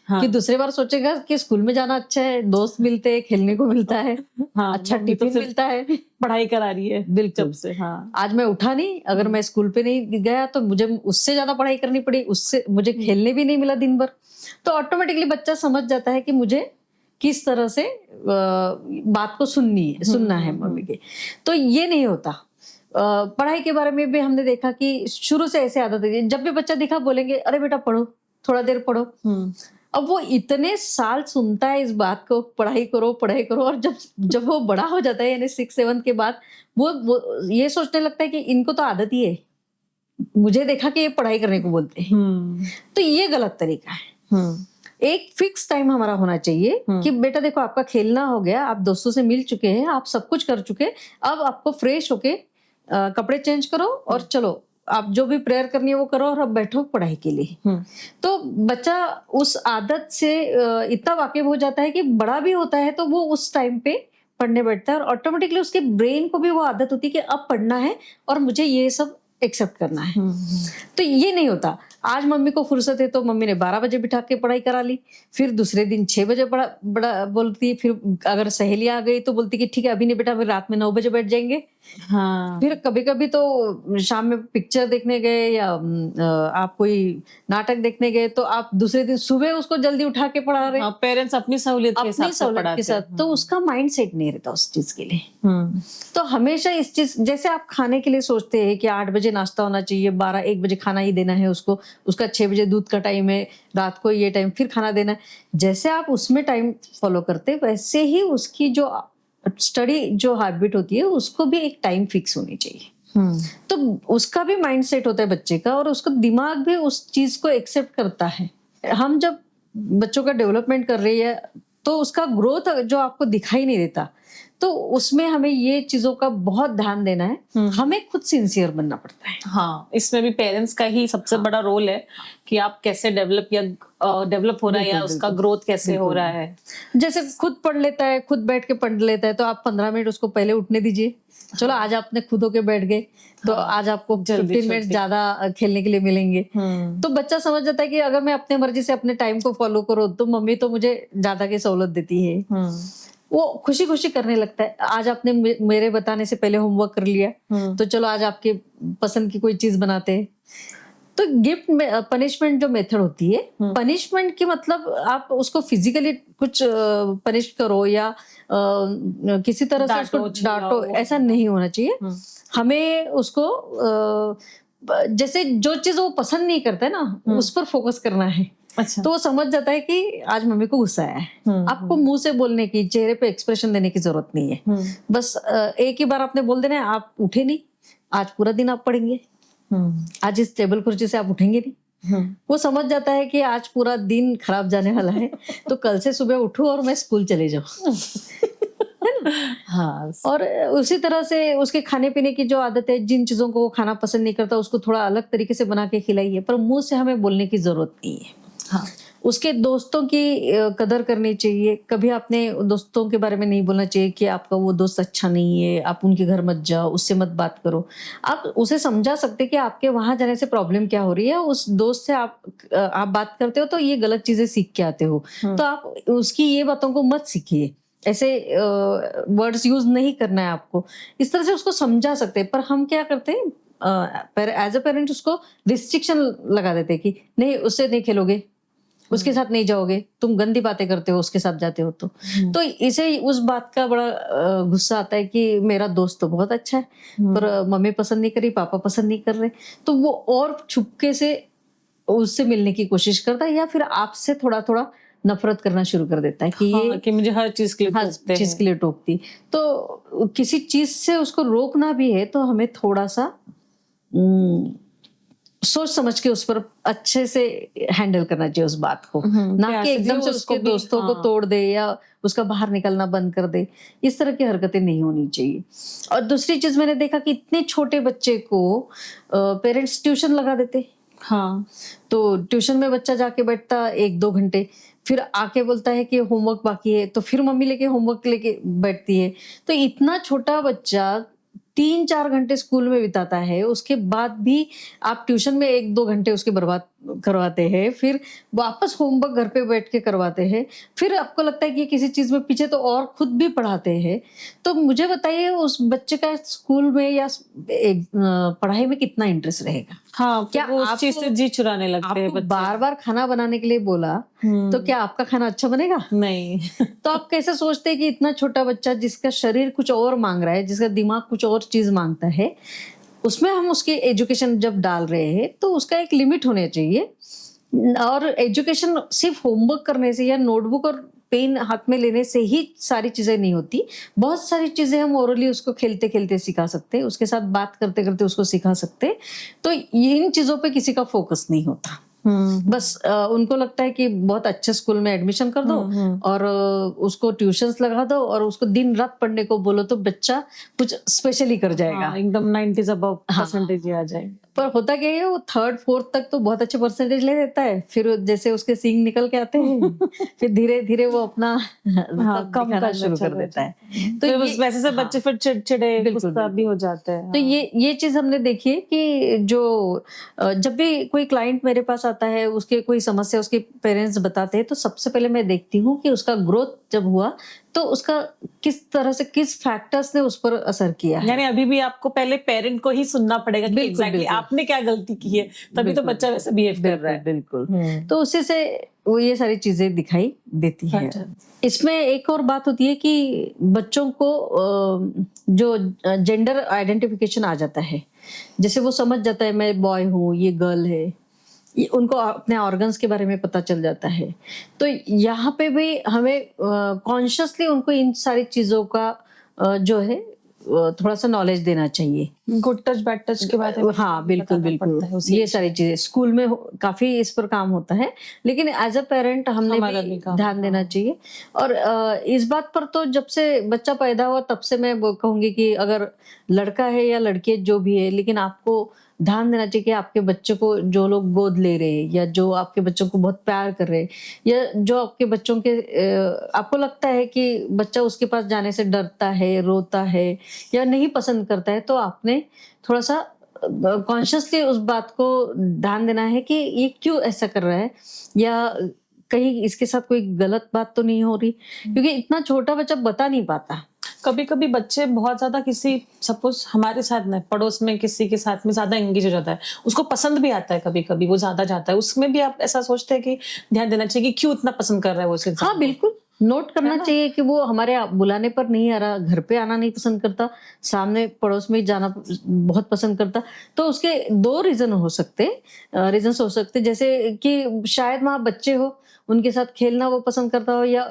हाँ। कि दूसरे बार सोचेगा कि स्कूल में जाना अच्छा है, दोस्त मिलते हैं, खेलने को मिलता है, हाँ, अच्छा टिफिन तो मिलता है, पढ़ाई करा रही है। बिल्कुल से। हाँ। आज मैं उठा नहीं, अगर मैं स्कूल पे नहीं गया तो मुझे उससे ज्यादा पढ़ाई करनी पड़ी, उससे मुझे खेलने भी नहीं मिला दिन भर। तो ऑटोमेटिकली बच्चा समझ जाता है कि मुझे किस तरह से बात को सुनना है मम्मी की। तो ये नहीं होता। पढ़ाई के बारे में भी हमने देखा कि शुरू से ऐसे आदत है, जब भी बच्चा दिखा बोलेंगे अरे बेटा पढ़ो, थोड़ा देर पढ़ो। अब वो इतने साल सुनता है इस बात को, पढ़ाई करो, और जब वो बड़ा हो जाता है यानी 6-7 के बाद वो ये सोचने लगता है कि इनको तो आदत ही है, मुझे देखा कि ये पढ़ाई करने को बोलते हैं। तो ये गलत तरीका है। एक फिक्स टाइम हमारा होना चाहिए कि बेटा देखो आपका खेलना हो गया, आप दोस्तों से मिल चुके हैं, आप सब कुछ कर चुके, अब आपको फ्रेश होके कपड़े चेंज करो और चलो आप जो भी प्रेयर करनी है वो करो और अब बैठो पढ़ाई के लिए। तो बच्चा उस आदत से इतना वाकिफ हो जाता है कि बड़ा भी होता है तो वो उस टाइम पे पढ़ने बैठता है और ऑटोमेटिकली उसके ब्रेन को भी वो आदत होती है कि अब पढ़ना है और मुझे ये सब एक्सेप्ट करना है। तो ये नहीं होता। आज मम्मी को फुर्सत है तो मम्मी ने 12 बजे बिठा के पढ़ाई करा ली, फिर दूसरे दिन 6 बजे बड़ा बोलती, फिर अगर सहेली आ गई तो बोलती कि ठीक है अभी नहीं बेटा, फिर रात में 9 बजे बैठ जाएंगे। हाँ। फिर कभी कभी तो शाम में पिक्चर देखने गए या आप कोई नाटक देखने गए तो आप दूसरे दिन सुबह उसको जल्दी उठा के पढ़ा रहे। पेरेंट्स अपनी सहूलियत के अपनी हिसाब से सहूलियत पढ़ाते के साथ, हैं। तो उसका माइंड सेट नहीं रहता उस चीज के लिए। तो हमेशा इस चीज, जैसे आप खाने के लिए सोचते हैं कि 8 बजे नाश्ता होना चाहिए, 12-1 बजे खाना ही देना है उसको, उसका 6 बजे दूध का टाइम है, रात को ये टाइम फिर खाना देना है, जैसे आप उसमें टाइम फॉलो करते वैसे ही उसकी जो स्टडी जो हैबिट होती है उसको भी एक टाइम फिक्स होनी चाहिए। तो उसका भी माइंड सेट होता है बच्चे का और उसका दिमाग भी उस चीज को एक्सेप्ट करता है। हम जब बच्चों का डेवलपमेंट कर रही है तो उसका ग्रोथ जो आपको दिखाई नहीं देता, तो उसमें हमें ये चीजों का बहुत ध्यान देना है। हमें खुद सिंसियर बनना पड़ता है। हाँ, इसमें भी पेरेंट्स का ही सबसे बड़ा रोल है कि आप कैसे डेवलप हो रहा है या उसका ग्रोथ कैसे हो रहा है। जैसे खुद पढ़ लेता है, खुद बैठ के पढ़ लेता है तो आप 15 मिनट उसको पहले उठने दीजिए। चलो आज आपने खुद होके बैठ गए तो आज आपको 15 मिनट ज्यादा खेलने के लिए मिलेंगे। तो बच्चा समझ जाता है कि अगर मैं अपने मर्जी से अपने टाइम को फॉलो करूँ तो मम्मी तो मुझे ज्यादा की सहूलत देती है। वो खुशी खुशी करने लगता है। आज आपने मेरे बताने से पहले होमवर्क कर लिया तो चलो आज आपके पसंद की कोई चीज बनाते हैं। तो गिफ्ट में पनिशमेंट जो मेथड होती है, पनिशमेंट की मतलब आप उसको फिजिकली कुछ पनिश करो या किसी तरह से उसको डांटो, ऐसा नहीं होना चाहिए। हमें उसको जैसे जो चीज वो पसंद नहीं करता है ना उस पर फोकस करना है। अच्छा। तो वो समझ जाता है कि आज मम्मी को गुस्सा आया है। आपको मुंह से बोलने की, चेहरे पे एक्सप्रेशन देने की जरूरत नहीं है। बस एक ही बार आपने बोल देना है, आप उठे नहीं, आज पूरा दिन आप पढ़ेंगे, आज इस टेबल कुर्सी से आप उठेंगे नहीं। वो समझ जाता है कि आज पूरा दिन खराब जाने वाला है तो कल से सुबह उठो और मैं स्कूल चले जाऊं। हाँ, और उसी तरह से उसके खाने पीने की जो आदत है, जिन चीजों को वो खाना पसंद नहीं करता उसको थोड़ा अलग तरीके से बना के खिलाइए, पर मुंह से हमें बोलने की जरूरत नहीं है। हाँ, उसके दोस्तों की कदर करनी चाहिए। कभी आपने दोस्तों के बारे में नहीं बोलना चाहिए कि आपका वो दोस्त अच्छा नहीं है, आप उनके घर मत जाओ, उससे मत बात करो। आप उसे समझा सकते कि आपके वहां जाने से प्रॉब्लम क्या हो रही है। उस दोस्त से आप बात करते हो तो ये गलत चीजें सीख के आते हो, तो आप उसकी ये बातों को मत सीखिए। ऐसे वर्ड्स यूज नहीं करना है आपको। इस तरह से उसको समझा सकते हैं। पर हम क्या करते हैं, एज अ पेरेंट उसको रिस्ट्रिक्शन लगा देते हैं कि नहीं उससे नहीं खेलोगे, उसके साथ नहीं जाओगे, तुम गंदी बातें करते हो उसके साथ जाते हो। तो इसे उस बात का बड़ा गुस्सा आता है कि मेरा दोस्त तो बहुत अच्छा है पर मम्मी पसंद नहीं करी, पापा पसंद नहीं कर रहे, तो वो और छुपके से उससे मिलने की कोशिश करता है या फिर आपसे थोड़ा थोड़ा नफरत करना शुरू कर देता है कि ये कि मुझे हर चीज के लिए टोकती। तो किसी चीज से उसको रोकना भी है तो हमें थोड़ा सा सोच समझ के उस पर अच्छे से हैंडल करना चाहिए उस बात को, ना कि एकदम से उसके दोस्तों को तोड़ दे या उसका बाहर निकलना बंद कर दे। इस तरह की हरकतें नहीं होनी चाहिए। और दूसरी चीज मैंने देखा कि इतने छोटे बच्चे को पेरेंट्स ट्यूशन लगा देते। हाँ, तो ट्यूशन में बच्चा जाके बैठता 1-2 घंटे, फिर आके बोलता है कि होमवर्क बाकी है, तो फिर मम्मी लेके होमवर्क लेके बैठती है। तो इतना छोटा बच्चा 3-4 घंटे स्कूल में बिताता है, उसके बाद भी आप ट्यूशन में 1-2 घंटे उसके बर्बाद करवाते हैं, फिर वापस होमवर्क घर पे बैठ के करवाते हैं, फिर आपको लगता है कि किसी चीज में पीछे तो और खुद भी पढ़ाते हैं। तो मुझे बताइए उस बच्चे का स्कूल में या पढ़ाई में कितना इंटरेस्ट रहेगा? हाँ, क्या वो उस चीज से जी चुराने लगते हैं आपको बच्चे। बार बार खाना बनाने के लिए बोला तो क्या आपका खाना अच्छा बनेगा? नहीं। तो आप कैसे सोचते हैं कि इतना छोटा बच्चा जिसका शरीर कुछ और मांग रहा है, जिसका दिमाग कुछ और चीज मांगता है, उसमें हम उसकी एजुकेशन जब डाल रहे हैं तो उसका एक लिमिट होना चाहिए। और एजुकेशन सिर्फ होमवर्क करने से या नोटबुक और पेन हाथ में लेने से ही सारी चीजें नहीं होती। बहुत सारी चीजें हम ओरली उसको खेलते खेलते सिखा सकते हैं, उसके साथ बात करते करते उसको सिखा सकते हैं। तो इन चीजों पे किसी का फोकस नहीं होता। बस उनको लगता है कि बहुत अच्छे स्कूल में एडमिशन कर दो और उसको ट्यूशंस लगा दो और उसको दिन रात पढ़ने को बोलो तो बच्चा कुछ स्पेशल ही कर जाएगा। हाँ, एकदम 90s अबव परसेंटेज ही आ जाए। पर होता क्या है, वो थर्ड फोर्थ तक तो बहुत अच्छे परसेंटेज ले लेता है, फिर जैसे उसके सींग निकल के आते हैं फिर धीरे धीरे वो अपना हाँ, कम दिखाना करना शुरू कर चालू देता है। तो तो बस वैसे से बच्चे फिर चिड़चिड़े बिल्कुल, गुस्सा भी हो जाते हैं। तो ये चीज हमने देखी है कि जो जब भी कोई क्लाइंट मेरे पास आता है, उसके कोई समस्या उसके पेरेंट्स बताते हैं, तो सबसे पहले मैं देखती हूँ कि उसका ग्रोथ जब हुआ तो उसका किस तरह से, किस फैक्टर्स ने उस पर असर किया है। यानी अभी भी आपको पहले पेरेंट को ही सुनना पड़ेगा कि बिल्कुल, एग्जैक्टली बिल्कुल। आपने क्या गलती की है, तभी तो बच्चा वैसे बिहेव कर रहा है। बिल्कुल। तो उसी से वो ये सारी चीजें दिखाई देती है। अच्छा। इसमें एक और बात होती है कि बच्चों को जो जेंडर आइडेंटिफिकेशन आ जाता है, जैसे वो समझ जाता है मैं बॉय हूँ, ये गर्ल है, उनको अपने ऑर्गन्स के बारे में पता चल जाता है। तो यहाँ पे भी हमें कॉन्शियसली उनको इन सारी चीजों का जो है थोड़ा सा नॉलेज देना चाहिए। गुड टच बैड टच के बारे में हाँ, बिल्कुल बिल्कुल, ये सारी चीजें स्कूल में काफी इस पर काम होता है, लेकिन एज अ पेरेंट हमने भी ध्यान देना चाहिए। और इस बात पर तो जब से बच्चा पैदा हुआ तब से मैं कहूंगी कि अगर लड़का है या लड़की जो भी है, लेकिन आपको ध्यान देना चाहिए कि आपके बच्चे को जो लोग गोद ले रहे हैं या जो आपके बच्चों को बहुत प्यार कर रहे हैं या जो आपके बच्चों के आपको लगता है कि बच्चा उसके पास जाने से डरता है, रोता है या नहीं पसंद करता है, तो आपने थोड़ा सा कॉन्शियसली उस बात को ध्यान देना है कि ये क्यों ऐसा कर रहा है या कहीं इसके साथ कोई गलत बात तो नहीं हो रही, क्योंकि इतना छोटा बच्चा बता नहीं पाता। कभी कभी बच्चे बहुत ज्यादा किसी सपोज हमारे साथ में पड़ोस में किसी के साथ में ज्यादा एंगेज हो जाता है, उसको पसंद भी आता है, कभी कभी वो ज्यादा जाता है, उसमें भी आप ऐसा सोचते हैं कि ध्यान देना चाहिए कि क्यों इतना पसंद कर रहा है वो उस इंसान हाँ, बिल्कुल नोट करना चाहिए कि वो हमारे बुलाने पर नहीं आ रहा, घर पे आना नहीं पसंद करता, सामने पड़ोस में ही जाना बहुत पसंद करता। तो उसके दो रीजन हो सकते, रीजंस हो सकते, जैसे कि शायद वहाँ बच्चे हो, उनके साथ खेलना वो पसंद करता हो, या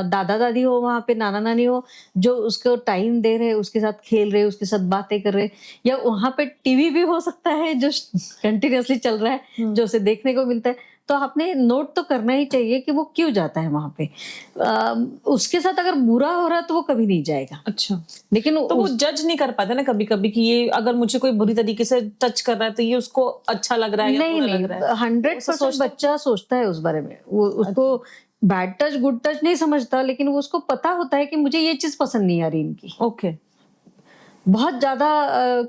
दादा दादी हो वहाँ पे, नाना नानी हो जो उसको टाइम दे रहे, उसके साथ खेल रहे, उसके साथ बातें कर रहे, या वहाँ पे टीवी भी हो सकता है जो कंटिन्यूअसली चल रहा है, जो उसे देखने को मिलता है। तो आपने नोट तो करना ही चाहिए कि वो क्यों जाता है वहां पे। उसके साथ अगर बुरा हो रहा है तो वो कभी नहीं जाएगा। अच्छा, लेकिन तो वो जज नहीं कर पाते ना कभी कभी कि ये अगर मुझे कोई बुरी तरीके से टच कर रहा है तो ये उसको अच्छा लग रहा है या बुरा लग रहा है। 100% बच्चा सोचता है उस बारे में, वो उसको बैड टच गुड टच नहीं समझता, लेकिन वो उसको पता होता है कि मुझे ये चीज पसंद नहीं आ रही इनकी। ओके, बहुत ज्यादा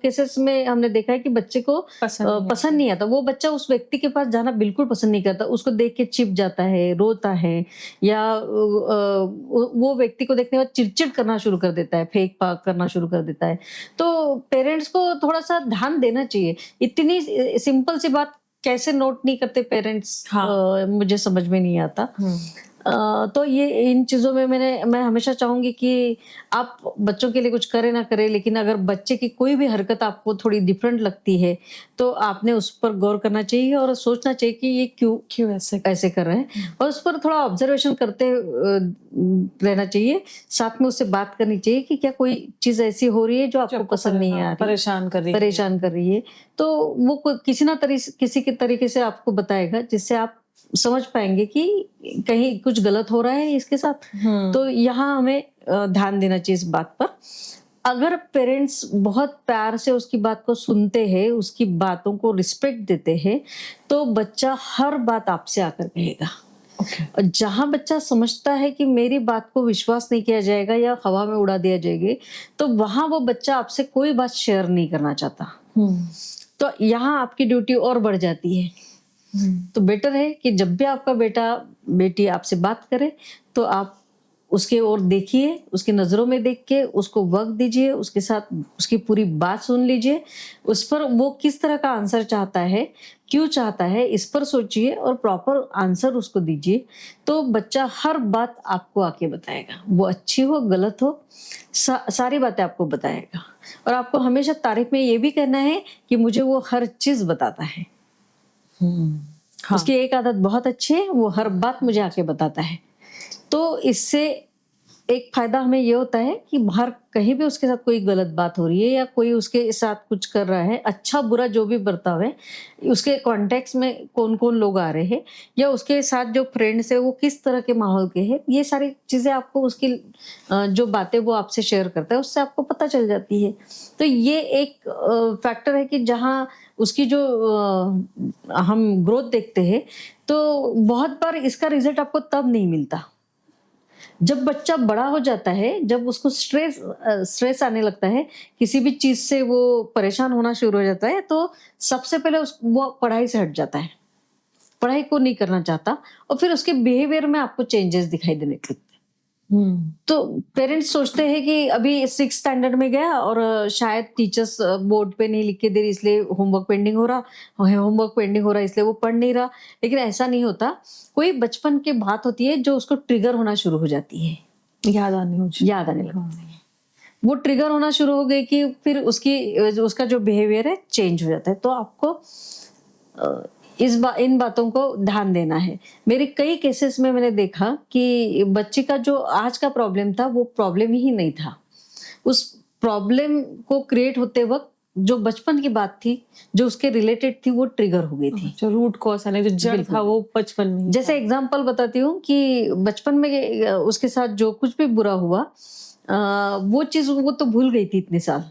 केसेस में हमने देखा है कि बच्चे को पसंद नहीं आता, वो बच्चा उस व्यक्ति के पास जाना बिल्कुल पसंद नहीं करता, उसको देख के चिप जाता है, रोता है, या वो व्यक्ति को देखने के बाद चिड़चिड़ करना शुरू कर देता है, फेंक फाक करना शुरू कर देता है। तो पेरेंट्स को थोड़ा सा ध्यान देना चाहिए। इतनी सिंपल सी बात कैसे नोट नहीं करते पेरेंट्स, मुझे समझ में नहीं आता। तो ये इन चीजों में मैं हमेशा चाहूंगी कि आप बच्चों के लिए कुछ करें ना करें, लेकिन अगर बच्चे की कोई भी हरकत आपको थोड़ी डिफरेंट लगती है तो आपने उस पर गौर करना चाहिए और सोचना चाहिए कि ये क्यों ऐसे कर रहे हैं, और उस पर थोड़ा ऑब्जर्वेशन करते रहना चाहिए। साथ में उससे बात करनी चाहिए कि क्या कोई चीज ऐसी हो रही है जो आपको पसंद नहीं आ रही, परेशान कर रही है, तो वो किसी के तरीके से आपको बताएगा जिससे आप समझ पाएंगे कि कहीं कुछ गलत हो रहा है इसके साथ। तो यहाँ हमें ध्यान देना चाहिए इस बात पर। अगर पेरेंट्स बहुत प्यार से उसकी बात को सुनते हैं, उसकी बातों को रिस्पेक्ट देते हैं, तो बच्चा हर बात आपसे आकर कहेगा। और जहां बच्चा समझता है कि मेरी बात को विश्वास नहीं किया जाएगा या हवा में उड़ा दिया जाएगा, तो वहां वो बच्चा आपसे कोई बात शेयर नहीं करना चाहता। तो यहाँ आपकी ड्यूटी और बढ़ जाती है तो बेटर है कि जब भी आपका बेटा बेटी आपसे बात करे तो आप उसके ओर देखिए, उसकी नजरों में देख के उसको वक्त दीजिए, उसके साथ उसकी पूरी बात सुन लीजिए, उस पर वो किस तरह का आंसर चाहता है, क्यों चाहता है, इस पर सोचिए और प्रॉपर आंसर उसको दीजिए। तो बच्चा हर बात आपको आके बताएगा, वो अच्छी हो गलत हो, सारी बातें आपको बताएगा। और आपको हमेशा तारीफ में ये भी कहना है कि मुझे वो हर चीज बताता है। हाँ। उसकी एक आदत बहुत अच्छी है, वो हर बात मुझे आके बताता है। तो इससे एक फायदा हमें ये होता है कि बाहर कहीं भी उसके साथ कोई गलत बात हो रही है या कोई उसके साथ कुछ कर रहा है, अच्छा बुरा जो भी बर्ताव है, उसके कॉन्टेक्स्ट में कौन कौन लोग आ रहे हैं या उसके साथ जो फ्रेंड्स है वो किस तरह के माहौल के हैं, ये सारी चीजें आपको उसकी जो बातें वो आपसे शेयर करता है उससे आपको पता चल जाती है। तो ये एक फैक्टर है कि जहाँ उसकी जो हम ग्रोथ देखते हैं, तो बहुत बार इसका रिजल्ट आपको तब नहीं मिलता जब बच्चा बड़ा हो जाता है, जब उसको स्ट्रेस आने लगता है, किसी भी चीज से वो परेशान होना शुरू हो जाता है, तो सबसे पहले वो पढ़ाई से हट जाता है, पढ़ाई को नहीं करना चाहता और फिर उसके बिहेवियर में आपको चेंजेस दिखाई देने लगते हैं। तो पेरेंट्स सोचते हैं कि अभी 6th स्टैंडर्ड में गया और शायद टीचर्स बोर्ड पे नहीं लिख के दे रही इसलिए होमवर्क पेंडिंग हो रहा इसलिए वो पढ़ नहीं रहा, लेकिन ऐसा नहीं होता। कोई बचपन की बात होती है जो उसको ट्रिगर होना शुरू हो जाती है, याद आने लगती है। वो ट्रिगर होना शुरू हो गई कि फिर उसका जो बिहेवियर है चेंज हो जाता है। तो आपको इन बातों को ध्यान देना है। मेरे कई केसेस में मैंने देखा कि बच्चे का जो आज का प्रॉब्लम था वो प्रॉब्लम ही नहीं था। उस प्रॉब्लम को क्रिएट होते वक्त जो बचपन की बात थी, जो उसके रिलेटेड थी, वो ट्रिगर हो गई थी। जो रूट कॉज है ना, जो जड़ था वो बचपन में ही जैसे एग्जांपल बताती हूँ कि बचपन में उसके साथ जो कुछ भी बुरा हुआ, वो चीज वो तो भूल गई थी इतने साल,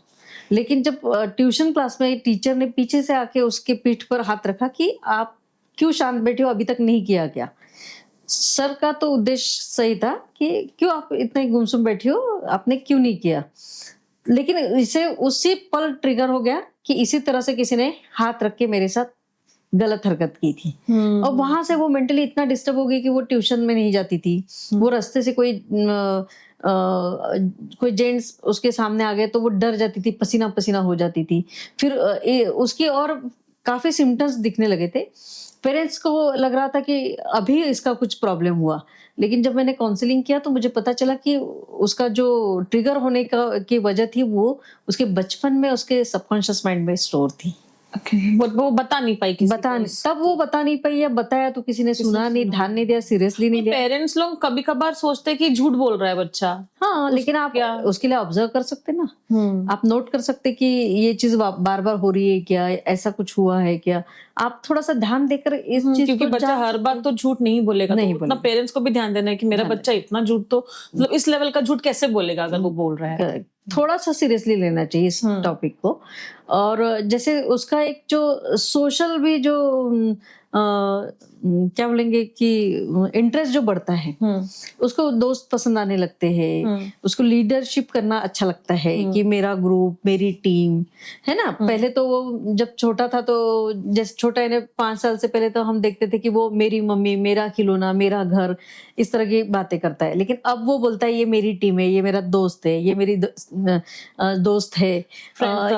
लेकिन जब ट्यूशन क्लास में टीचर ने पीछे से आके उसके पीठ पर हाथ रखा कि आप क्यों शांत बैठे हो, अभी तक नहीं किया क्या। सर का तो उद्देश्य सही था कि क्यों आप इतने गुमसुम बैठे हो, आपने क्यों नहीं किया, लेकिन इसे उसी पल ट्रिगर हो गया कि इसी तरह से किसी ने हाथ रख के मेरे साथ गलत हरकत की थी। और वहां से वो मेंटली इतना डिस्टर्ब हो गई कि वो ट्यूशन में नहीं जाती थी। वो रास्ते से कोई जेंट्स उसके सामने आ गए तो वो डर जाती थी, पसीना पसीना हो जाती थी। फिर उसकी और काफी सिम्टम्स दिखने लगे थे। पेरेंट्स को लग रहा था कि अभी इसका कुछ प्रॉब्लम हुआ, लेकिन जब मैंने काउंसलिंग किया तो मुझे पता चला कि उसका जो ट्रिगर होने की वजह थी वो उसके बचपन में उसके सबकॉन्शियस माइंड में स्टोर थी। वो बता नहीं पाई किसी को। तब वो बता नहीं पाई या बताया तो किसी ने सुना नहीं, ध्यान नहीं दिया, सीरियसली नहीं लिया। पेरेंट्स लोग कभी कभार सोचते हैं कि झूठ बोल रहा है बच्चा। हाँ, लेकिन आप उसके लिए ऑब्जर्व कर सकते ना, आप नोट कर सकते कि ये चीज बार बार हो रही है क्या, ऐसा कुछ हुआ है क्या। आप थोड़ा सा ध्यान देकर इस चीज क्योंकि बच्चा हर बात तो झूठ नहीं बोलेगा, नहीं तो उतना पेरेंट्स को भी ध्यान देना है कि मेरा बच्चा इतना झूठ तो मतलब इस लेवल का झूठ कैसे बोलेगा अगर वो बोल रहा है। थोड़ा सा सीरियसली लेना चाहिए इस टॉपिक को। और जैसे उसका एक जो सोशल भी जो क्या बोलेंगे कि इंटरेस्ट जो बढ़ता है, उसको दोस्त पसंद आने लगते हैं, उसको लीडरशिप करना अच्छा लगता है कि मेरा ग्रुप, मेरी टीम है ना। पहले तो वो जब छोटा था तो जैसे छोटा है 5 साल से पहले तो हम देखते थे कि वो मेरी मम्मी, मेरा खिलौना, मेरा घर, इस तरह की बातें करता है। लेकिन अब वो बोलता है ये मेरी टीम है, ये मेरा दोस्त है, ये मेरी दोस्त है,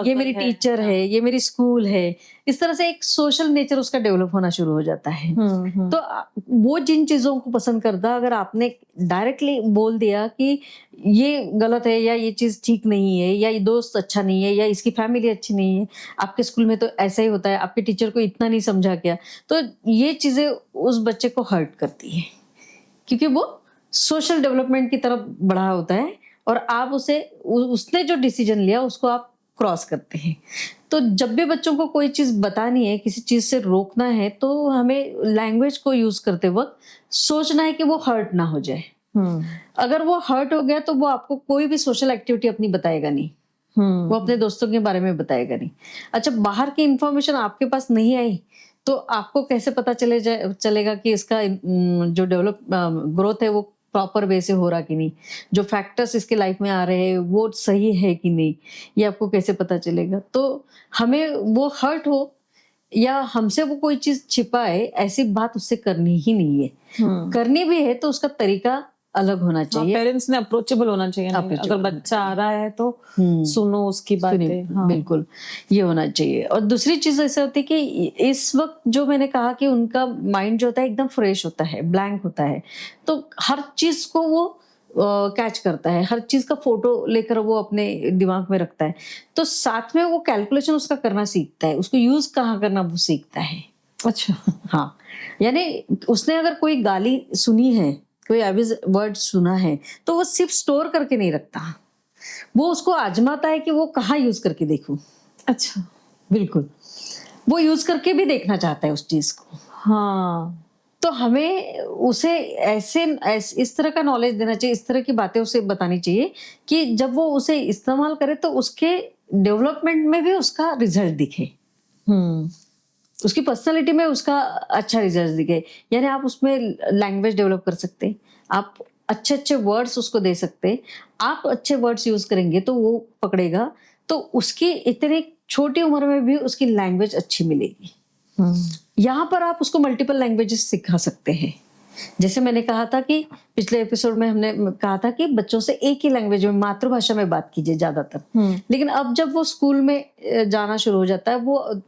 ये मेरी टीचर है, ये मेरी स्कूल है। इस तरह से एक सोशल नेचर उसका डेवलप होना शुरू हो जाता है। तो वो जिन चीजों को पसंद करता, अगर आपने डायरेक्टली बोल दिया कि ये गलत है या ये चीज ठीक नहीं है या ये दोस्त अच्छा नहीं है या इसकी फैमिली अच्छी नहीं है, आपके स्कूल में तो ऐसा ही होता है, आपके टीचर को इतना नहीं समझा क्या, तो ये चीजें उस बच्चे को हर्ट करती है क्योंकि वो सोशल डेवलपमेंट की तरफ बढ़ा होता है और आप उसने जो डिसीजन लिया उसको आप क्रॉस करते हैं। तो जब भी बच्चों को कोई चीज बतानी है, किसी चीज से रोकना है, तो हमें लैंग्वेज को यूज करते वक्त सोचना है कि वो हर्ट ना हो जाए। अगर वो हर्ट हो गया तो वो आपको कोई भी सोशल एक्टिविटी अपनी बताएगा नहीं, वो अपने दोस्तों के बारे में बताएगा नहीं। अच्छा, बाहर की इंफॉर्मेशन आपके पास नहीं आई तो आपको कैसे पता चलेगा कि इसका जो ग्रोथ है वो प्रॉपर वे से हो रहा कि नहीं, जो फैक्टर्स इसके लाइफ में आ रहे हैं वो सही है कि नहीं, ये आपको कैसे पता चलेगा। तो हमें वो हर्ट हो या हमसे वो कोई चीज छिपाए, ऐसी बात उससे करनी ही नहीं है। करनी भी है तो उसका तरीका अलग होना चाहिए। पेरेंट्स ने अप्रोचेबल होना चाहिए ना, अगर बच्चा आ रहा है तो सुनो उसकी बातें। हाँ। बिल्कुल, ये होना चाहिए। और दूसरी चीज ऐसे होती है कि इस वक्त जो मैंने कहा कि उनका माइंड जो होता है एकदम फ्रेश होता है, ब्लैंक होता है, तो हर चीज को वो कैच करता है, हर चीज का फोटो लेकर वो अपने दिमाग में रखता है, तो साथ में वो कैलकुलेशन उसका करना सीखता है, उसको यूज कहाँ करना वो सीखता है। अच्छा। हाँ, यानी उसने अगर कोई गाली सुनी है, कोई अविज वर्ड सुना है, तो वो सिर्फ स्टोर करके नहीं रखता, वो उसको आजमाता है कि वो कहाँ यूज करके देखूं। अच्छा। बिल्कुल, वो यूज करके भी देखना चाहता है उस चीज को। हाँ। तो हमें उसे इस तरह का नॉलेज देना चाहिए, इस तरह की बातें उसे बतानी चाहिए कि जब वो उसे इस्तेमाल करे तो उसके डेवलपमेंट में भी उसका रिजल्ट दिखे, उसकी पर्सनालिटी में उसका अच्छा रिजल्ट दिखे। यानी आप उसमें लैंग्वेज डेवलप कर सकते, आप अच्छे अच्छे वर्ड्स उसको दे सकते, आप अच्छे वर्ड्स यूज करेंगे तो वो पकड़ेगा, तो उसकी इतनी छोटी उम्र में भी उसकी लैंग्वेज अच्छी मिलेगी। यहाँ पर आप उसको मल्टीपल लैंग्वेजेस सिखा सकते हैं। जैसे मैंने कहा था कि पिछले एपिसोड में हमने कहा था कि बच्चों से एक ही लैंग्वेज में, मातृभाषा में बात कीजिए ज्यादातर। लेकिन अब जब वो स्कूल में जाना शुरू हो जाता है, वो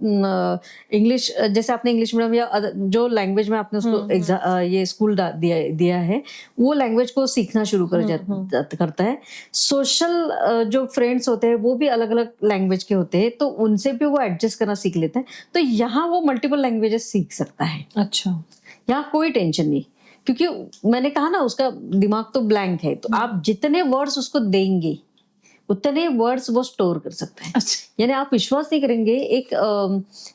इंग्लिश, जैसे आपने इंग्लिश मीडियम या जो लैंग्वेज में आपने उसको ये स्कूल दिया है, वो लैंग्वेज को सीखना शुरू करता है। सोशल जो फ्रेंड्स होते हैं वो भी अलग अलग लैंग्वेज के होते हैं, तो उनसे भी वो एडजस्ट करना सीख लेता है। तो यहाँ वो मल्टीपल लैंग्वेजेस सीख सकता है। अच्छा। यहाँ कोई टेंशन नहीं, क्योंकि मैंने कहा ना उसका दिमाग तो ब्लैंक है, तो आप जितने वर्ड्स उसको देंगे उतने वर्ड्स वो स्टोर कर सकता है। अच्छा। यानी आप विश्वास नहीं करेंगे, एक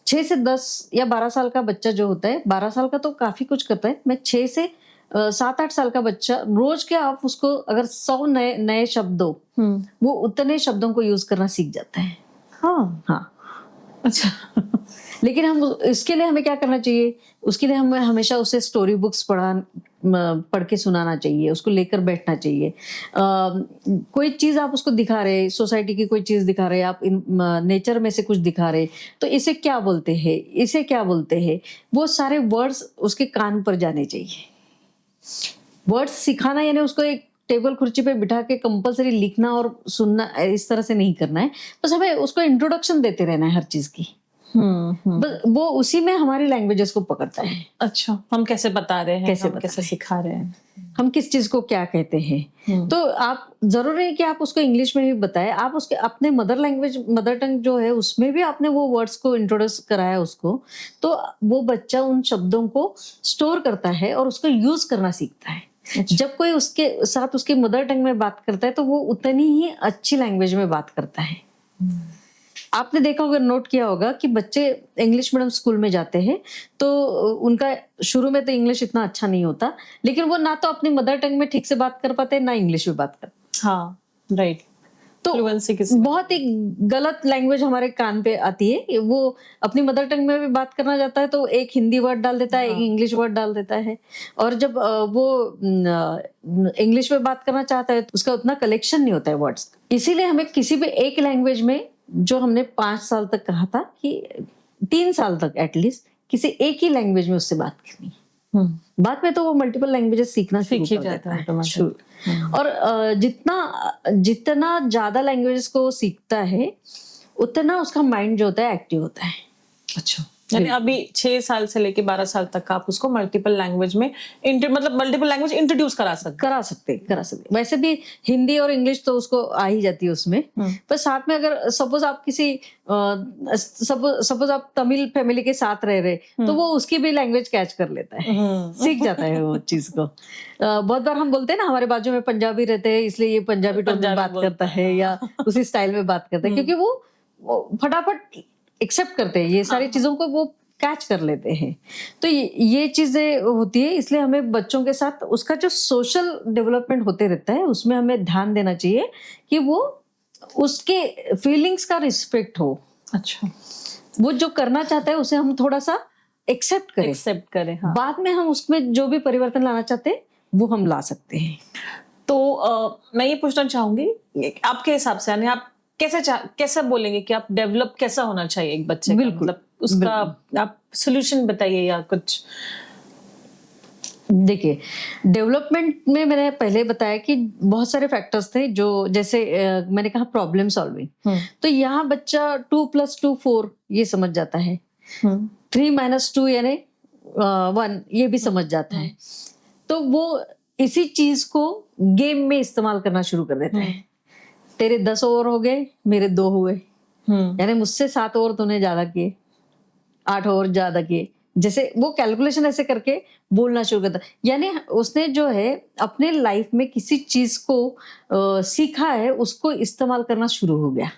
6 से 10 या 12 साल का बच्चा जो होता है, 12 साल का तो काफी कुछ करता है, मैं 6 से 7-8 साल का बच्चा, रोज के आप उसको अगर 100 नए शब्द दो, वो उतने शब्दों को यूज करना सीख जाता है। हाँ। अच्छा। लेकिन हम इसके लिए हमें क्या करना चाहिए, उसके लिए हमें हमेशा उसे स्टोरी बुक्स पढ़ के सुनाना चाहिए, उसको लेकर बैठना चाहिए। कोई चीज आप उसको दिखा रहे, सोसाइटी की कोई चीज दिखा रहे, आप नेचर में से कुछ दिखा रहे, तो इसे क्या बोलते हैं, इसे क्या बोलते हैं, वो सारे वर्ड्स उसके कान पर जाने चाहिए। वर्ड्स सिखाना यानी उसको एक टेबल कुर्सी पे बिठा के कंपलसरी लिखना और सुनना, इस तरह से नहीं करना है। बस हमें उसको इंट्रोडक्शन देते रहना है हर चीज की। बस वो उसी में हमारी लैंग्वेजेस को पकड़ता है। अच्छा, हम कैसे बता रहे हैं, कैसे सिखा रहे हैं, हम किस चीज को क्या कहते हैं। तो आप जरूरी है कि आप उसको इंग्लिश में भी बताएं, आप उसके अपने मदर टंग जो है उसमें भी आपने वो वर्ड्स को इंट्रोड्यूस कराया उसको, तो वो बच्चा उन शब्दों को स्टोर करता है और उसको यूज करना सीखता है। जब कोई उसके साथ उसके मदर टंग में बात करता है तो वो उतनी ही अच्छी लैंग्वेज में बात करता है। आपने देखा होगा, नोट किया होगा कि बच्चे इंग्लिश मीडियम स्कूल में जाते हैं तो उनका शुरू में तो इंग्लिश इतना अच्छा नहीं होता, लेकिन वो ना तो अपनी मदर टंग में ठीक से बात कर पाते, ना इंग्लिश में बात कर। हाँ, राइट। तो बहुत ही गलत लैंग्वेज हमारे कान पे आती है। वो अपनी मदर टंग में भी बात करना जाता है तो एक हिंदी वर्ड डाल देता है, एक इंग्लिश वर्ड डाल देता है, और जब वो इंग्लिश में बात करना चाहता है तो उसका उतना कलेक्शन नहीं होता है वर्ड्स। इसीलिए हमें किसी भी एक लैंग्वेज में, जो हमने 5 साल तक कहा था कि 3 साल तक एटलीस्ट किसी एक ही लैंग्वेज में उससे बात करनी। बाद में तो वो मल्टीपल लैंग्वेजेस सीखना शुरू कर जाता है। और जितना ज्यादा लैंग्वेजेस को सीखता है उतना उसका माइंड जो होता है एक्टिव होता है। अच्छा, यानी अभी 6 साल से लेके 12 साल तक आप उसको मल्टीपल लैंग्वेज में मल्टीपल लैंग्वेज इंट्रोड्यूस करा सकते। वैसे भी हिंदी और इंग्लिश तो उसको आ ही जाती है उसमें, पर साथ में अगर सपोज आप सपोज आप तमिल फैमिली के साथ रह रहे, तो वो उसकी भी लैंग्वेज कैच कर लेता है, सीख जाता है वो चीज को। बहुत बार हम बोलते हैं ना, हमारे बाजू में पंजाबी रहते हैं इसलिए ये पंजाबी टोन में बात करता है या उसी स्टाइल में बात करता है, क्योंकि वो फटाफट एक्सेप्ट करते हैं, ये सारी चीजों को वो कैच कर लेते हैं। तो ये चीजें होती है, इसलिए हमें बच्चों के साथ उसका जो सोशल डेवलपमेंट होते रहता है उसमें हमें ध्यान देना चाहिए कि वो उसके फीलिंग्स का रिस्पेक्ट हो। अच्छा, वो जो करना चाहता है उसे हम थोड़ा सा एक्सेप्ट करें। हाँ। बाद में हम उसमें जो भी परिवर्तन लाना चाहते हैं वो हम ला सकते हैं। तो मैं ये पूछना चाहूंगी, आपके हिसाब से यानी आप कैसे बोलेंगे कि आप डेवलप कैसा होना चाहिए एक बच्चे का, मतलब उसका आप सोल्यूशन बताइए या कुछ। देखिए, डेवलपमेंट में मैंने पहले बताया कि बहुत सारे फैक्टर्स थे, जो जैसे मैंने कहा प्रॉब्लम सॉल्विंग। तो यहाँ बच्चा 2+2 4 ये समझ जाता है, 3 - 2 यानी 1 ये भी समझ जाता है। तो वो इसी चीज को गेम में इस्तेमाल करना शुरू कर देता है। तेरे 10 ओवर हो गए, मेरे 2 हुए, यानी मुझसे 7 ओवर तूने ज्यादा किए, 8 ओवर ज्यादा किए, जैसे वो कैलकुलेशन ऐसे करके बोलना शुरू करता। यानी उसने जो है अपने लाइफ में किसी चीज को सीखा है, उसको इस्तेमाल करना शुरू हो गया।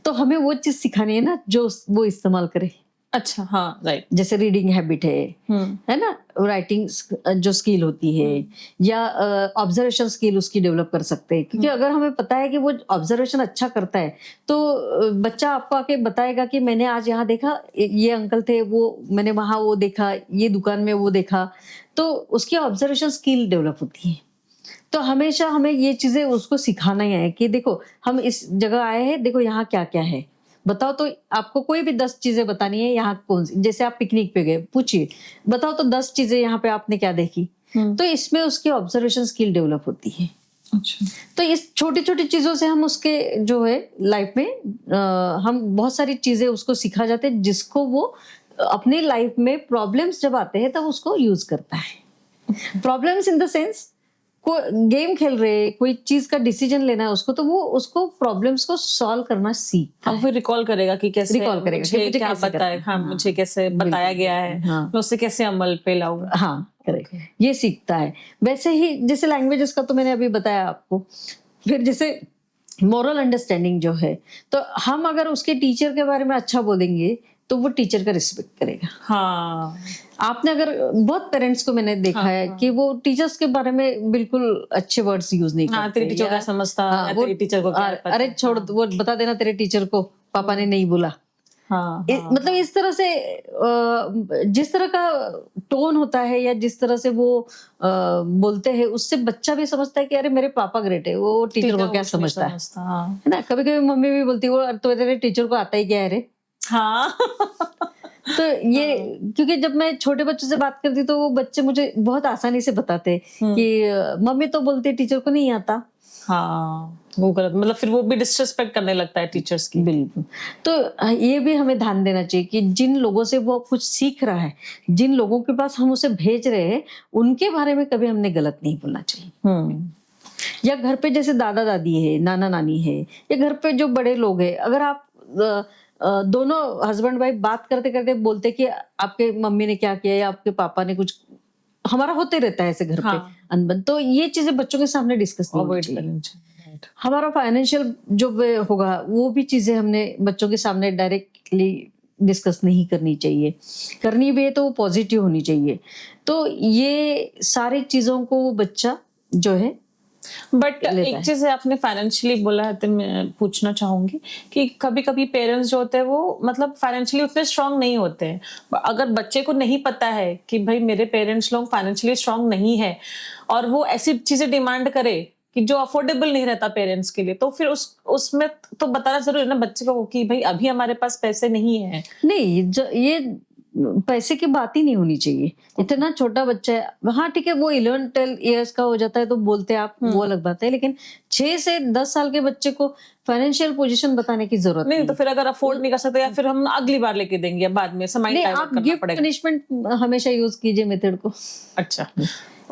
तो हमें वो चीज सिखानी है ना जो वो इस्तेमाल करे। अच्छा, हाँ, राइट। जैसे रीडिंग हैबिट है ना, राइटिंग जो स्किल होती है, या ऑब्जर्वेशन स्किल उसकी डेवलप कर सकते हैं। क्योंकि अगर हमें पता है कि वो ऑब्जर्वेशन अच्छा करता है, तो बच्चा आपको आके बताएगा कि मैंने आज यहाँ देखा, ये अंकल थे, वो मैंने वहां वो देखा, ये दुकान में वो देखा। तो उसकी ऑब्जर्वेशन स्किल डेवलप होती है। तो हमेशा हमें ये चीजें उसको सिखाना ही है कि देखो हम इस जगह आए हैं, देखो यहाँ क्या क्या है, बताओ। तो आपको कोई भी 10 चीजें बतानी है, यहाँ कौन सी, जैसे आप पिकनिक पे गए, पूछिए बताओ तो 10 चीजें यहाँ पे आपने क्या देखी। तो इसमें उसकी ऑब्जर्वेशन स्किल डेवलप होती है। अच्छा। तो इस छोटी छोटी चीजों से हम उसके जो है लाइफ में हम बहुत सारी चीजें उसको सिखा जाते हैं, जिसको वो अपनी लाइफ में प्रॉब्लम्स जब आते हैं तब उसको यूज करता है। प्रॉब्लम्स इन द सेंस, को गेम खेल रहे, कोई चीज का डिसीजन लेना है उसको, तो वो उसको प्रॉब्लम्स को सॉल्व करना सीखता है। अब वो रिकॉल करेगा कि कैसे रिकॉल करेगा कि मुझे मुझे क्या कैसे बताया, करना है। हाँ, मुझे कैसे बताया गया है, मैं उससे कैसे अमल पे लाऊं। हाँ, करेक्ट, ये सीखता है। वैसे ही जैसे लैंग्वेजेस का तो मैंने अभी बताया आपको। फिर जैसे मोरल अंडरस्टैंडिंग जो है, तो हम अगर उसके टीचर के बारे में अच्छा बोलेंगे तो वो टीचर का रिस्पेक्ट करेगा। हाँ, आपने अगर बहुत पेरेंट्स को मैंने देखा है कि वो टीचर्स के बारे में बिल्कुल अच्छे वर्ड्स यूज नहीं हाँ, करते। तेरी टीचर क्या समझता, या वो तेरी टीचर को क्या पता। अरे छोड़, वो बता देना तेरे टीचर को, पापा ने नहीं बोला। हाँ, मतलब इस तरह से जिस तरह का टोन होता है या जिस तरह से वो बोलते हैं, उससे बच्चा भी समझता है कि अरे मेरे पापा ग्रेट है, वो टीचर को क्या समझता है। हाँ, है ना। कभी कभी मम्मी भी बोलती है, वो तो तेरे टीचर को आता ही क्या है रे। हाँ। तो ये क्योंकि जब मैं छोटे बच्चों से बात करती तो वो बच्चे मुझे बहुत आसानी से बताते कि मम्मी तो बोलती है टीचर को नहीं आता। हाँ, वो गलत, मतलब फिर वो भी डिसरिस्पेक्ट करने लगता है टीचर्स की। बिल्कुल। तो ये भी हमें ध्यान देना चाहिए कि जिन लोगों से वो कुछ सीख रहा है, जिन लोगों के पास हम उसे भेज रहे हैं, उनके बारे में कभी हमने गलत नहीं बोलना चाहिए। या घर पे जैसे दादा दादी है, नाना नानी है, या घर पे जो बड़े लोग हैं, अगर आप दोनों हस्बैंड वाइफ बात करते करते बोलते कि आपके मम्मी ने क्या किया या आपके पापा ने कुछ, हमारा होते रहता है ऐसे घर पे अनबन, तो ये चीजें बच्चों के सामने डिस्कस नहीं होनी चाहिए। हमारा फाइनेंशियल जो होगा वो भी चीजें हमने बच्चों के सामने डायरेक्टली डिस्कस नहीं करनी चाहिए। करनी भी है तो वो पॉजिटिव होनी चाहिए। तो ये सारी चीजों को वो बच्चा जो है। बट एक चीज आपने फाइनेंशियली बोला है, तो मैं पूछना चाहूंगी कि कभी कभी पेरेंट्स जो होते हैं वो मतलब फाइनेंशियली उतने स्ट्रांग नहीं होते हैं। अगर बच्चे को नहीं पता है कि भाई मेरे पेरेंट्स लोग फाइनेंशियली स्ट्रांग नहीं है, और वो ऐसी चीजें डिमांड करे कि जो अफोर्डेबल नहीं रहता पेरेंट्स के लिए, तो फिर उसमें तो बताना जरूरी है ना बच्चे को कि भाई अभी हमारे पास पैसे नहीं है। नहीं, ये पैसे की बात ही नहीं होनी चाहिए। इतना छोटा बच्चा है, हाँ ठीक है, वो 11-12 इयर्स का हो जाता है तो बोलते हैं आप, वो अलग बात है। लेकिन 6 से 10 साल के बच्चे को फाइनेंशियल पोजीशन बताने की जरूरत नहीं। तो फिर अगर अफोर्ड नहीं कर सकते, या फिर हम अगली बार लेके देंगे, बाद में समय नहीं, आप गिफ्ट पनिशमेंट हमेशा यूज कीजिए मेथड को। अच्छा,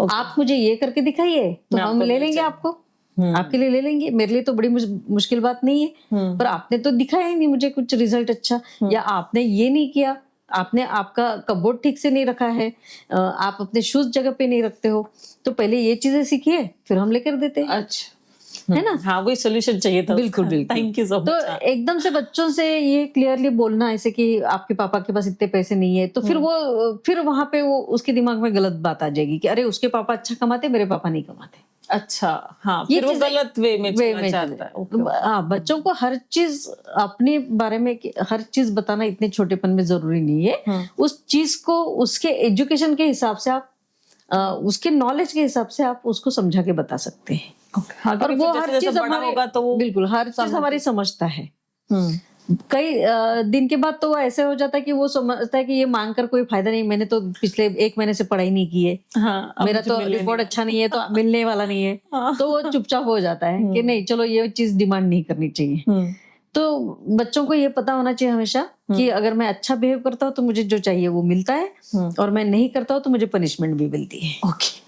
आप मुझे ये करके दिखाइए तो हम ले लेंगे आपको, आपके लिए ले लेंगे। मेरे लिए तो बड़ी मुश्किल बात नहीं है, पर आपने तो दिखाया ही नहीं मुझे कुछ रिजल्ट अच्छा, या आपने ये नहीं किया, आपने आपका कपबोर्ड ठीक से नहीं रखा है, आप अपने शूज जगह पे नहीं रखते हो, तो पहले ये चीजें सीखिए फिर हम लेकर देते हैं। अच्छा, है ना। हाँ, वही सोल्यूशन चाहिए था। बिल्कुल बिल्कुल। Thank you so much. तो एकदम से बच्चों से ये क्लियरली बोलना ऐसे कि आपके पापा के पास इतने पैसे नहीं है, तो फिर वहां पे वो उसके दिमाग में गलत बात आ जाएगी कि अरे उसके पापा अच्छा कमाते, मेरे पापा नहीं कमाते। अच्छा, हाँ, फिर वो गलत वे में चलता है। हाँ, बच्चों को हर चीज अपने बारे में हर चीज बताना इतने छोटेपन में जरूरी नहीं है। उस चीज को उसके एजुकेशन के हिसाब से आप उसके नॉलेज के हिसाब से आप उसको समझा के बता सकते हैं। और वो हर चीज होगा तो बिल्कुल हर चीज हमारी समझता है। कई दिन के बाद तो वो ऐसे हो जाता है कि वो समझता है कि ये मांग कर कोई फायदा नहीं, मैंने तो पिछले 1 महीने से पढ़ाई नहीं की है, हाँ, अब मेरा मुझे तो मिलने रिपोर्ट नहीं अच्छा नहीं है तो मिलने वाला नहीं है, हाँ। तो वो चुपचाप हो जाता है कि नहीं चलो ये चीज डिमांड नहीं करनी चाहिए। हम्म, तो बच्चों को ये पता होना चाहिए हमेशा कि अगर मैं अच्छा बिहेव करता हूँ तो मुझे जो चाहिए वो मिलता है, और मैं नहीं करता हूँ तो मुझे पनिशमेंट भी मिलती है। ओके।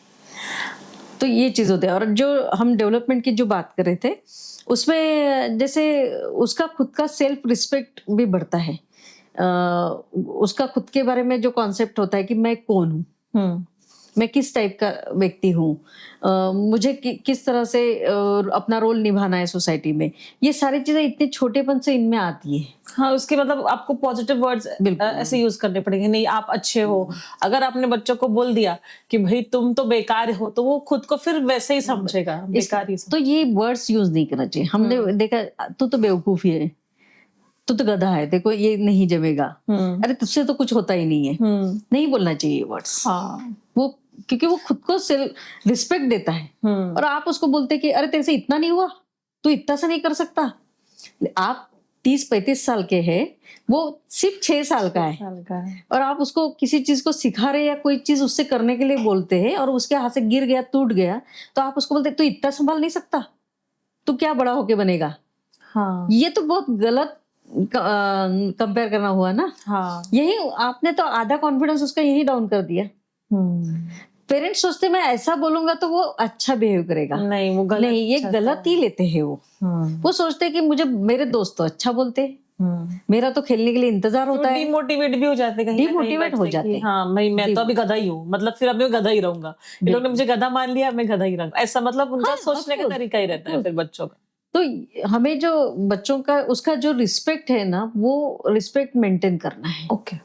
तो ये चीज होती है। और जो हम डेवलपमेंट की जो बात कर रहे थे उसमें जैसे उसका खुद का सेल्फ रिस्पेक्ट भी बढ़ता है। उसका खुद के बारे में जो कॉन्सेप्ट होता है कि मैं कौन हूँ, हम्म, मैं किस टाइप का व्यक्ति हूँ, मुझे किस तरह से अपना रोल निभाना है सोसाइटी में, ये सारी चीजें इतने छोटेपन से इनमें आती है। हाँ, उसके मतलब आपको पॉजिटिव वर्ड्स बिल्कुल। ऐसे यूज करने पड़ेंगे, नहीं आप अच्छे हो। अगर आपने बच्चों को बोल दिया कि भाई तुम तो बेकार हो, तो वो खुद को फिर वैसे ही समझेगा, बेकार ही तो ये वर्ड्स यूज नहीं करना चाहिए। हमने देखा तू तो बेवकूफी है, तू तो गधा है, देखो ये नहीं जमेगा, अरे तुझसे तो कुछ होता ही नहीं है, नहीं बोलना चाहिए वर्ड्स। हाँ, वो क्योंकि वो खुद को सेल्फ रिस्पेक्ट देता है, और आप उसको बोलते कि अरे तेरे से इतना नहीं हुआ, तू इतना सा नहीं कर सकता। आप 30-35 साल के हैं, वो सिर्फ 6 साल का है, साल का है। और आप उसको किसी चीज को सिखा रहे या कोई चीज उससे करने के लिए बोलते हैं और उसके हाथ से गिर गया, टूट गया, तो आप उसको बोलते तू इतना संभाल नहीं सकता, तू क्या बड़ा होके बनेगा। हाँ, ये तो बहुत गलत कंपेयर करना हुआ ना। हाँ, यही आपने तो आधा कॉन्फिडेंस उसका यही डाउन कर दिया। हम्म, पेरेंट्स सोचते मैं ऐसा बोलूंगा तो वो अच्छा बिहेव करेगा, नहीं वो गलत, नहीं ये गलत ही लेते हैं वो सोचते हैं कि मुझे मेरे दोस्त तो अच्छा बोलते हैं, मेरा तो खेलने के लिए इंतजार होता है, डिमोटिवेट भी हो जाते हैं कहीं ना कहीं, डिमोटिवेट हो बैठने जाते की। हैं। हाँ भाई मैं तो अभी गधा ही हूँ, मतलब फिर अभी मैं गधा ही रहूंगा, इन लोगों ने मुझे गधा मान लिया, मैं गधा ही रहूंगा, ऐसा मतलब उनका हाँ, सोचने का of course, तरीका ही रहता है फिर बच्चों का। तो हमें जो बच्चों का उसका जो रिस्पेक्ट है ना, वो रिस्पेक्ट मेंटेन करना है। ओके।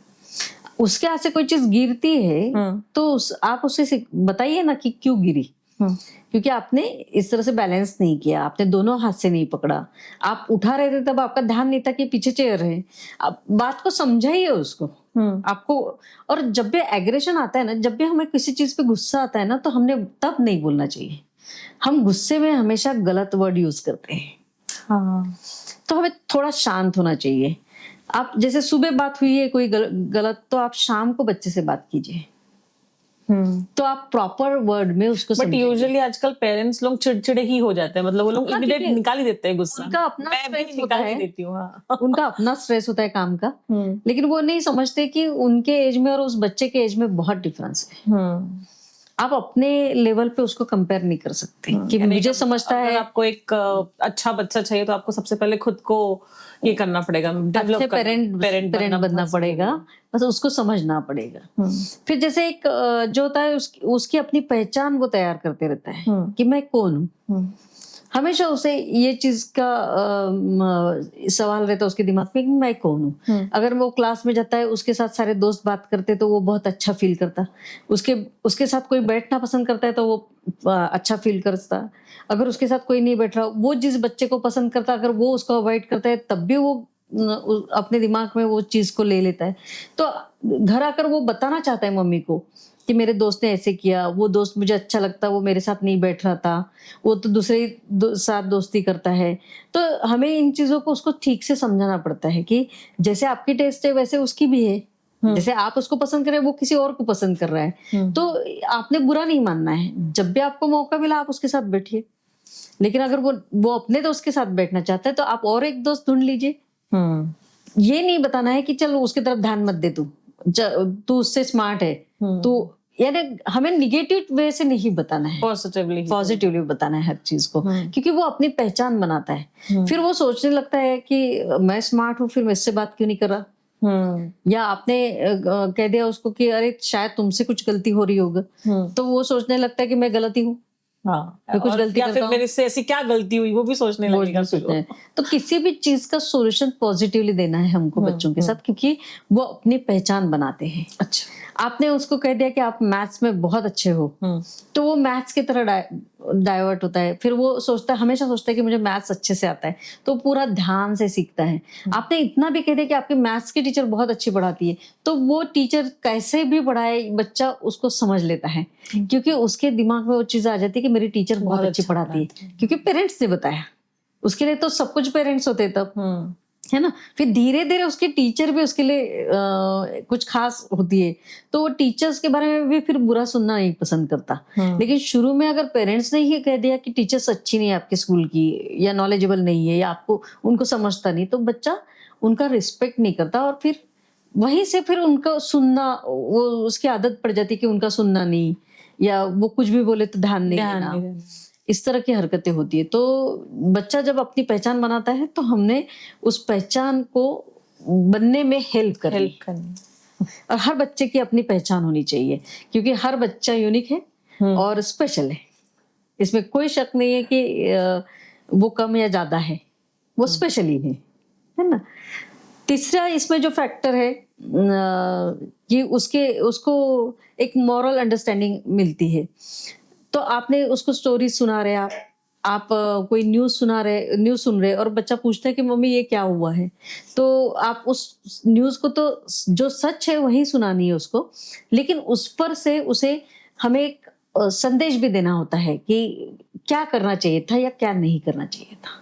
उसके हाथ से कोई चीज गिरती है तो आप उसे बताइए ना कि क्यों गिरी, क्योंकि आपने इस तरह से बैलेंस नहीं किया, आपने दोनों हाथ से नहीं पकड़ा, आप उठा रहे थे तब आपका ध्यान नहीं था कि पीछे चेयर है। आप बात को समझाइए उसको, आपको। और जब भी एग्रेशन आता है ना, जब भी हमें किसी चीज पे गुस्सा आता है ना, तो हमने तब नहीं बोलना चाहिए। हम गुस्से में हमेशा गलत वर्ड यूज करते हैं। हाँ, तो हमें थोड़ा शांत होना चाहिए। आप जैसे सुबह बात हुई है कोई गलत, तो आप शाम को बच्चे से बात कीजिए, तो आप प्रॉपर वर्ड में उसको बट समझाइए। यूजुअली आजकल पेरेंट्स लोग चिड़चिड़े ही हो जाते हैं, मतलब वो लोग हाँ, इमीडिएट क्योंकि निकाल ही देते हैं गुस्सा, उनका अपना मैं भी स्ट्रेस होता निकाल ही है, देती हूँ। हाँ। उनका अपना स्ट्रेस होता है काम का, लेकिन वो नहीं समझते कि उनके एज में और उस बच्चे के एज में बहुत डिफरेंस है। आप अपने लेवल पे उसको कंपेयर नहीं कर सकते कि यानी मुझे अगर समझता अगर है। आपको एक अच्छा बच्चा चाहिए तो आपको सबसे पहले खुद को ये करना पड़ेगा, डेवलप अच्छे करना, पेरेंट बनना पड़ेगा, बस उसको समझना पड़ेगा। फिर जैसे एक जो होता है उसकी अपनी पहचान वो तैयार करते रहता है कि मैं कौन हूँ। हमेशा उसे ये चीज का सवाल रहता है उसके दिमाग में कि मैं कौन हूँ। अगर वो क्लास में जाता है, उसके साथ सारे दोस्त बात करते तो वो बहुत अच्छा फील करता, उसके साथ कोई बैठना पसंद करता है तो वो अच्छा फील करता। अगर उसके साथ कोई नहीं बैठ रहा, वो जिस बच्चे को पसंद करता अगर वो उसको अवॉइड करता है तब भी वो अपने दिमाग में वो चीज को ले लेता है। तो घर आकर वो बताना चाहता है मम्मी को कि मेरे दोस्त ने ऐसे किया, वो दोस्त मुझे अच्छा लगता, वो मेरे साथ नहीं बैठ रहा था, वो तो दूसरे साथ दोस्ती करता है। तो हमें इन चीजों को उसको ठीक से समझाना पड़ता है कि जैसे आपकी टेस्ट है वैसे उसकी भी है, जैसे आप उसको पसंद कर रहे हैं वो किसी और को पसंद कर रहा है, तो आपने बुरा नहीं मानना है। जब भी आपको मौका मिला आप उसके साथ बैठिए, लेकिन अगर वो अपने दोस्त के साथ बैठना चाहता है तो आप और एक दोस्त ढूंढ लीजिए। ये नहीं बताना है कि चलो उसकी तरफ ध्यान मत दे, तू उससे स्मार्ट है, तो यानी हमें निगेटिव वे से नहीं बताना है, पॉजिटिवली बताना है हर चीज को, क्योंकि वो अपनी पहचान बनाता है। फिर वो सोचने लगता है कि मैं स्मार्ट हूँ, फिर मैं इससे बात क्यों नहीं कर रहा। या आपने कह दिया उसको कि अरे शायद तुमसे कुछ गलती हो रही होगी, तो वो सोचने लगता है कि मैं गलती हूँ, मैं कुछ गलती करता हूँ, मेरे से ऐसी क्या गलती हुई वो भी सोचने लगेगा। तो किसी भी चीज का सॉल्यूशन पॉजिटिवली देना है हमको बच्चों के साथ, क्योंकि वो अपनी पहचान बनाते हैं। अच्छा, आपने उसको कह दिया कि आप मैथ्स में बहुत अच्छे हो, तो वो मैथ्स की तरह डाइवर्ट होता है, फिर वो हमेशा सोचता है कि मुझे मैथ्स अच्छे से आता है, तो पूरा ध्यान से सीखता है। आपने इतना भी कह दिया कि आपकी मैथ्स की टीचर बहुत अच्छी पढ़ाती है, तो वो टीचर कैसे भी पढ़ाए बच्चा उसको समझ लेता है, क्योंकि उसके दिमाग में वो चीज आ जाती है कि मेरी टीचर बहुत अच्छी पढ़ाती है, क्योंकि पेरेंट्स ने बताया। उसके लिए तो सब कुछ पेरेंट्स होते तब, है ना। फिर धीरे धीरे उसके टीचर भी उसके लिए कुछ खास होती है, तो वो टीचर्स के बारे में भी फिर बुरा सुनना नहीं पसंद करता। लेकिन शुरू में अगर पेरेंट्स ने ही कह दिया कि टीचर्स अच्छी नहीं है आपके स्कूल की, या नॉलेजेबल नहीं है, या आपको उनको समझता नहीं, तो बच्चा उनका रिस्पेक्ट नहीं करता, और फिर वहीं से फिर उनका सुनना, वो उसकी आदत पड़ जाती है कि उनका सुनना नहीं, या वो कुछ भी बोले तो ध्यान नहीं ध्यान देना। नहीं देना। इस तरह की हरकतें होती है। तो बच्चा जब अपनी पहचान बनाता है तो हमने उस पहचान को बनने में हेल्प करनी, हेल्प करनी। और हर बच्चे की अपनी पहचान होनी चाहिए, क्योंकि हर बच्चा यूनिक है और स्पेशल है। इसमें कोई शक नहीं है कि वो कम या ज्यादा है, वो स्पेशल ही है ना। तीसरा इसमें जो फैक्टर है कि उसको एक मॉरल अंडरस्टैंडिंग मिलती है। तो आपने उसको स्टोरी सुना रहे, आप कोई न्यूज़ सुन रहे, और बच्चा पूछता है कि मम्मी ये क्या हुआ है, तो आप उस न्यूज़ को तो जो सच है वही सुनानी है उसको, लेकिन उस पर से उसे हमें एक संदेश भी देना होता है कि क्या करना चाहिए था या क्या नहीं करना चाहिए था।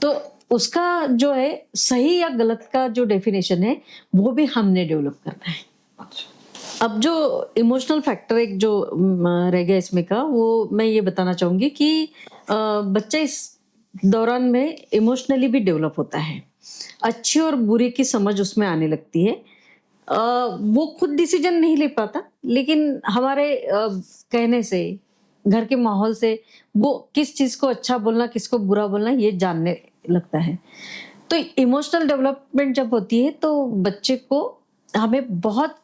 तो उसका जो है सही या गलत का जो डेफिनेशन है वो भी हमने डेवलप करना है। अब जो इमोशनल फैक्टर एक जो रह गया इसमें का, वो मैं ये बताना चाहूंगी कि बच्चा इस दौरान में इमोशनली भी डेवलप होता है, अच्छी और बुरी की समझ उसमें आने लगती है। वो खुद डिसीजन नहीं ले पाता, लेकिन हमारे कहने से, घर के माहौल से वो किस चीज को अच्छा बोलना, किसको बुरा बोलना, ये जानने लगता है। तो इमोशनल डेवलपमेंट जब होती है तो बच्चे को हमें बहुत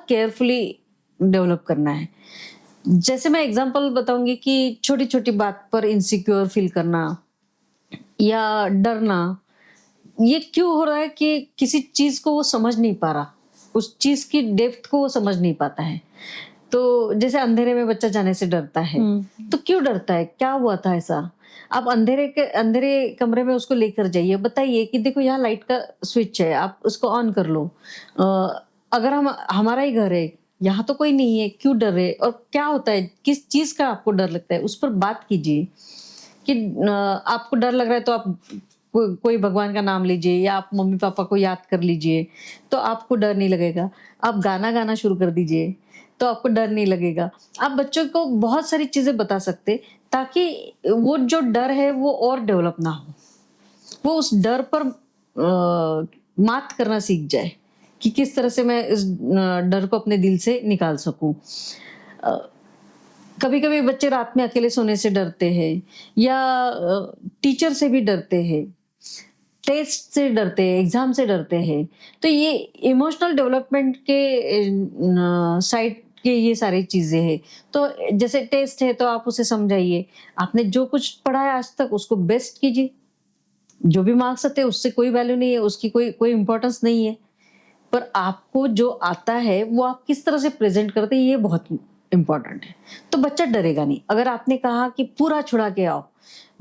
केयरफुली डेवलप करना है। जैसे मैं एग्जांपल बताऊंगी कि छोटी छोटी बात पर इनसिक्योर फील करना या डरना, ये क्यों हो रहा है कि किसी चीज को वो समझ नहीं पा रहा, उस चीज की डेप्थ को वो समझ नहीं पाता है। तो जैसे अंधेरे में बच्चा जाने से डरता है, तो क्यों डरता है, क्या हुआ था ऐसा। आप अंधेरे कमरे में उसको लेकर जाइए, बताइए कि देखो यहाँ लाइट का स्विच है, आप उसको ऑन कर लो। अगर हमारा ही घर है, यहाँ तो कोई नहीं है, क्यों डर रहे, और क्या होता है, किस चीज का आपको डर लगता है, उस पर बात कीजिए। कि आपको डर लग रहा है तो आप कोई भगवान का नाम लीजिए, या आप मम्मी पापा को याद कर लीजिए, तो आपको डर नहीं लगेगा। आप गाना गाना शुरू कर दीजिए, तो आपको डर नहीं लगेगा। आप बच्चों को बहुत सारी चीजें बता सकते, ताकि वो जो डर है वो और डेवलप ना हो, वो उस डर पर मात करना सीख जाए कि किस तरह से मैं इस डर को अपने दिल से निकाल सकूं। कभी कभी बच्चे रात में अकेले सोने से डरते हैं, या टीचर से भी डरते हैं, टेस्ट से डरते हैं, एग्जाम से डरते हैं। तो ये इमोशनल डेवलपमेंट के साइड के ये सारी चीजें हैं। तो जैसे टेस्ट है तो आप उसे समझाइए, आपने जो कुछ पढ़ा है आज तक उसको बेस्ट कीजिए, जो भी मार्क्स आते हैं उससे कोई वैल्यू नहीं है, उसकी कोई इंपॉर्टेंस नहीं है। पर आपको जो आता है वो आप किस तरह से प्रेजेंट करते हैं, ये बहुत इंपॉर्टेंट है। तो बच्चा डरेगा नहीं। अगर आपने कहा कि पूरा छुड़ा के आओ,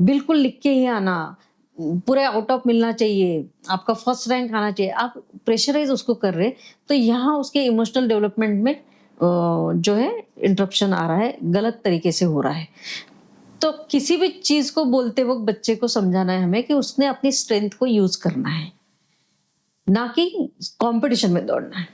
बिल्कुल लिख के ही आना, पूरे आउट ऑफ मिलना चाहिए, आपका फर्स्ट रैंक आना चाहिए, आप प्रेशराइज उसको कर रहे, तो यहाँ उसके इमोशनल डेवलपमेंट में जो है इंटरप्शन आ रहा है, गलत तरीके से हो रहा है। तो किसी भी चीज को बोलते वक्त बच्चे को समझाना है हमें कि उसने अपनी स्ट्रेंथ को यूज करना है, ना कि कंपटीशन में दौड़ना है।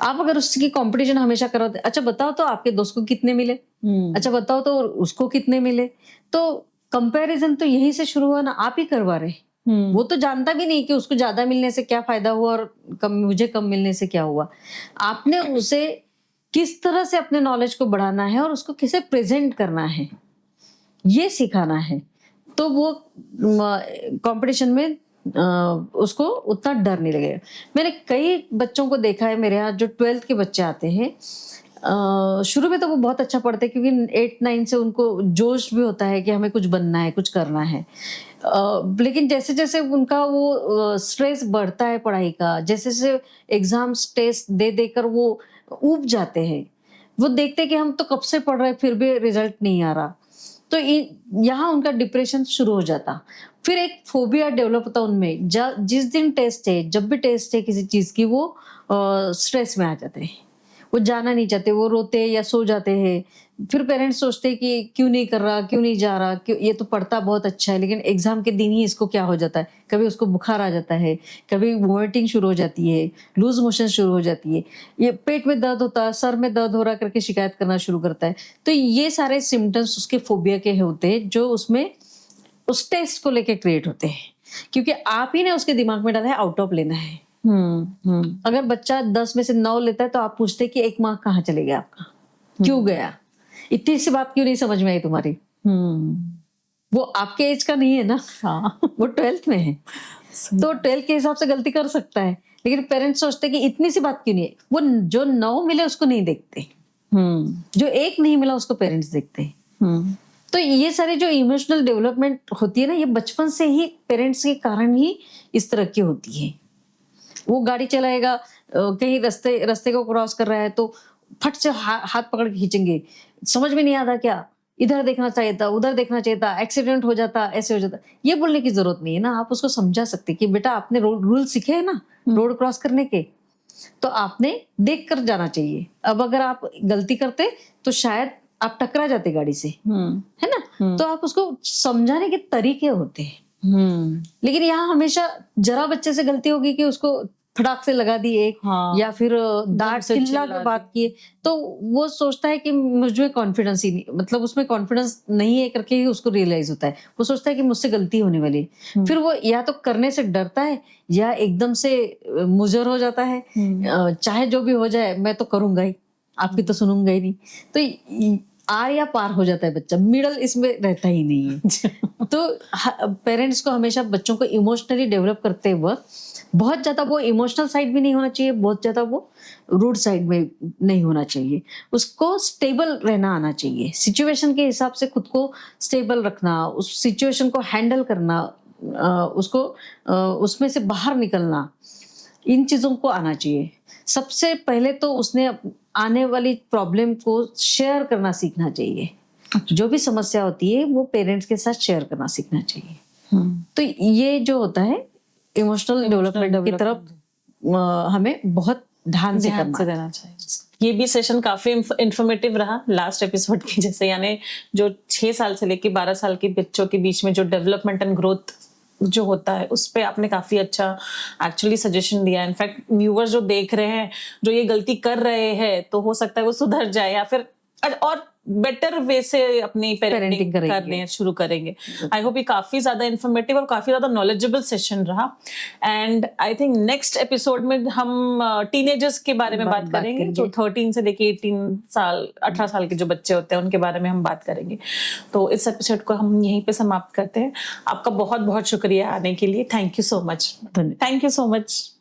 आप अगर उसकी कंपटीशन हमेशा कराते, अच्छा बताओ तो आपके दोस्त को कितने मिले, अच्छा बताओ तो उसको कितने मिले, तो कंपैरिजन तो यहीं से शुरू हुआ ना, आप ही करवा रहे। वो तो जानता भी नहीं कि उसको ज्यादा मिलने से क्या फायदा हुआ और मुझे कम मिलने से क्या हुआ। आपने उसे किस तरह से अपने नॉलेज को बढ़ाना है और उसको कैसे प्रेजेंट करना है, ये सिखाना है। तो वो कंपटीशन में उसको उतना डर नहीं लगेगा। मैंने कई बच्चों को देखा है मेरे यहाँ, जो 12th के बच्चे आते हैं, शुरू में तो वो बहुत अच्छा पढ़ते हैं, क्योंकि 8-9 से उनको जोश भी होता है कि हमें कुछ बनना है, कुछ करना है। लेकिन जैसे जैसे उनका वो स्ट्रेस बढ़ता है पढ़ाई का, जैसे जैसे एग्जाम्स टेस्ट दे देकर वो ऊब जाते हैं, वो देखते हैं कि हम तो कब से पढ़ रहे हैं फिर भी रिजल्ट नहीं आ रहा, तो यहाँ उनका डिप्रेशन शुरू हो जाता। फिर एक फोबिया डेवलप होता उनमें, जिस दिन टेस्ट है, जब भी टेस्ट है किसी चीज की, वो स्ट्रेस में आ जाते हैं, वो जाना नहीं चाहते, वो रोते या सो जाते हैं। फिर पेरेंट्स सोचते हैं कि क्यों नहीं कर रहा, क्यों नहीं जा रहा, क्यों, ये तो पढ़ता बहुत अच्छा है, लेकिन एग्जाम के दिन ही इसको क्या हो जाता है, कभी उसको बुखार आ जाता है, कभी वॉमिटिंग शुरू हो जाती है, लूज मोशन शुरू हो जाती है, ये पेट में दर्द होता है, सर में दर्द हो रहा करके शिकायत करना शुरू करता है। तो ये सारे सिम्टम्स उसके फोबिया के होते हैं, जो उसमें उस टेस्ट को लेके क्रिएट होते हैं, क्योंकि आप ही ने उसके दिमाग में डाला है आउट ऑफ लेना है। अगर बच्चा 10 में से 9 लेता है तो आप पूछते हैं कि 1 मार्क कहाँ चले गया आपका, क्यों गया, इतनी सी बात क्यों नहीं समझ में आई तुम्हारी। वो आपके एज का नहीं है ना, हाँ। वो 12th में है, तो 12th के हिसाब से गलती कर सकता है, लेकिन पेरेंट्स सोचते हैं कि इतनी सी बात क्यों नहीं है। वो जो 9 मिले उसको नहीं देखते, जो 1 नहीं मिला उसको पेरेंट्स देखते हैं। तो ये सारे जो इमोशनल डेवलपमेंट होती है ना, ये बचपन से ही पेरेंट्स के कारण ही इस तरह की होती है। वो गाड़ी चलाएगा, कहीं रास्ते को क्रॉस कर रहा है तो फट से हाथ पकड़ के खींचेंगे, समझ में नहीं आता क्या, इधर देखना चाहिए था, उधर देखना चाहिए था, एक्सीडेंट हो जाता, ऐसे हो जाता। ये बोलने की जरूरत नहीं है ना, आप उसको समझा सकते कि बेटा आपने रूल सीखे हैं ना रोड क्रॉस करने के, तो आपने देख कर जाना चाहिए। अब अगर आप गलती करते तो शायद आप टकरा जाते गाड़ी से, है ना। तो आप उसको समझाने के तरीके होते हैं। लेकिन यहाँ हमेशा जरा बच्चे से गलती होगी कि उसको फटाक से लगा दी एक, हाँ। या फिर डांट चिल्ला के बात किए, तो वो सोचता है कि मुझे कॉन्फिडेंस ही नहीं, मतलब उसमें कॉन्फिडेंस नहीं है करके ही उसको रियलाइज होता है। वो सोचता है कि मुझसे गलती होने वाली है, फिर वो या तो करने से डरता है या एकदम से मुजर हो जाता है, चाहे जो भी हो जाए मैं तो करूंगा ही, आपकी तो सुनूंगा ही नहीं। तो आर या पार हो जाता है बच्चा, मिडल इसमें रहता ही नहीं है। तो पेरेंट्स को हमेशा बच्चों को इमोशनली डेवलप करते वक्त बहुत ज्यादा वो इमोशनल साइड भी नहीं होना चाहिए, बहुत ज्यादा वो रूड साइड में नहीं होना चाहिए। उसको स्टेबल रहना आना चाहिए, सिचुएशन के हिसाब से खुद को स्टेबल रखना, उस सिचुएशन को हैंडल करना, उसको उसमें से बाहर निकलना, इन चीजों को आना चाहिए। सबसे पहले तो उसने आने वाली प्रॉब्लम को शेयर करना सीखना चाहिए। जो भी समस्या होती है वो पेरेंट्स के साथ शेयर करना सीखना चाहिए। तो ये जो होता है इमोशनल डेवलपमेंट की तरफ हमें बहुत ध्यान से देना चाहिए। ये भी सेशन काफी इंफॉर्मेटिव रहा लास्ट एपिसोड की जैसे, यानी जो 6 साल से लेके 12 साल के बच्चों के बीच में जो डेवलपमेंट एंड ग्रोथ जो होता है उस पे आपने काफी अच्छा एक्चुअली सजेशन दिया। इनफैक्ट व्यूअर्स जो देख रहे हैं, जो ये गलती कर रहे हैं, तो हो सकता है वो सुधर जाए या फिर और बेटर वे से अपनी पेरेंटिंग करने शुरू करेंगे। आई होप ये काफी ज्यादा इन्फॉर्मेटिव और काफी ज्यादा नॉलेजेबल सेशन रहा। And I think next episode में हम टीनेजर्स के बारे में बात करेंगे, जो 13 से लेके 18 साल के जो बच्चे होते हैं उनके बारे में हम बात करेंगे। तो इस एपिसोड को हम यहीं पे समाप्त करते हैं। आपका बहुत बहुत शुक्रिया आने के लिए। Thank you so much.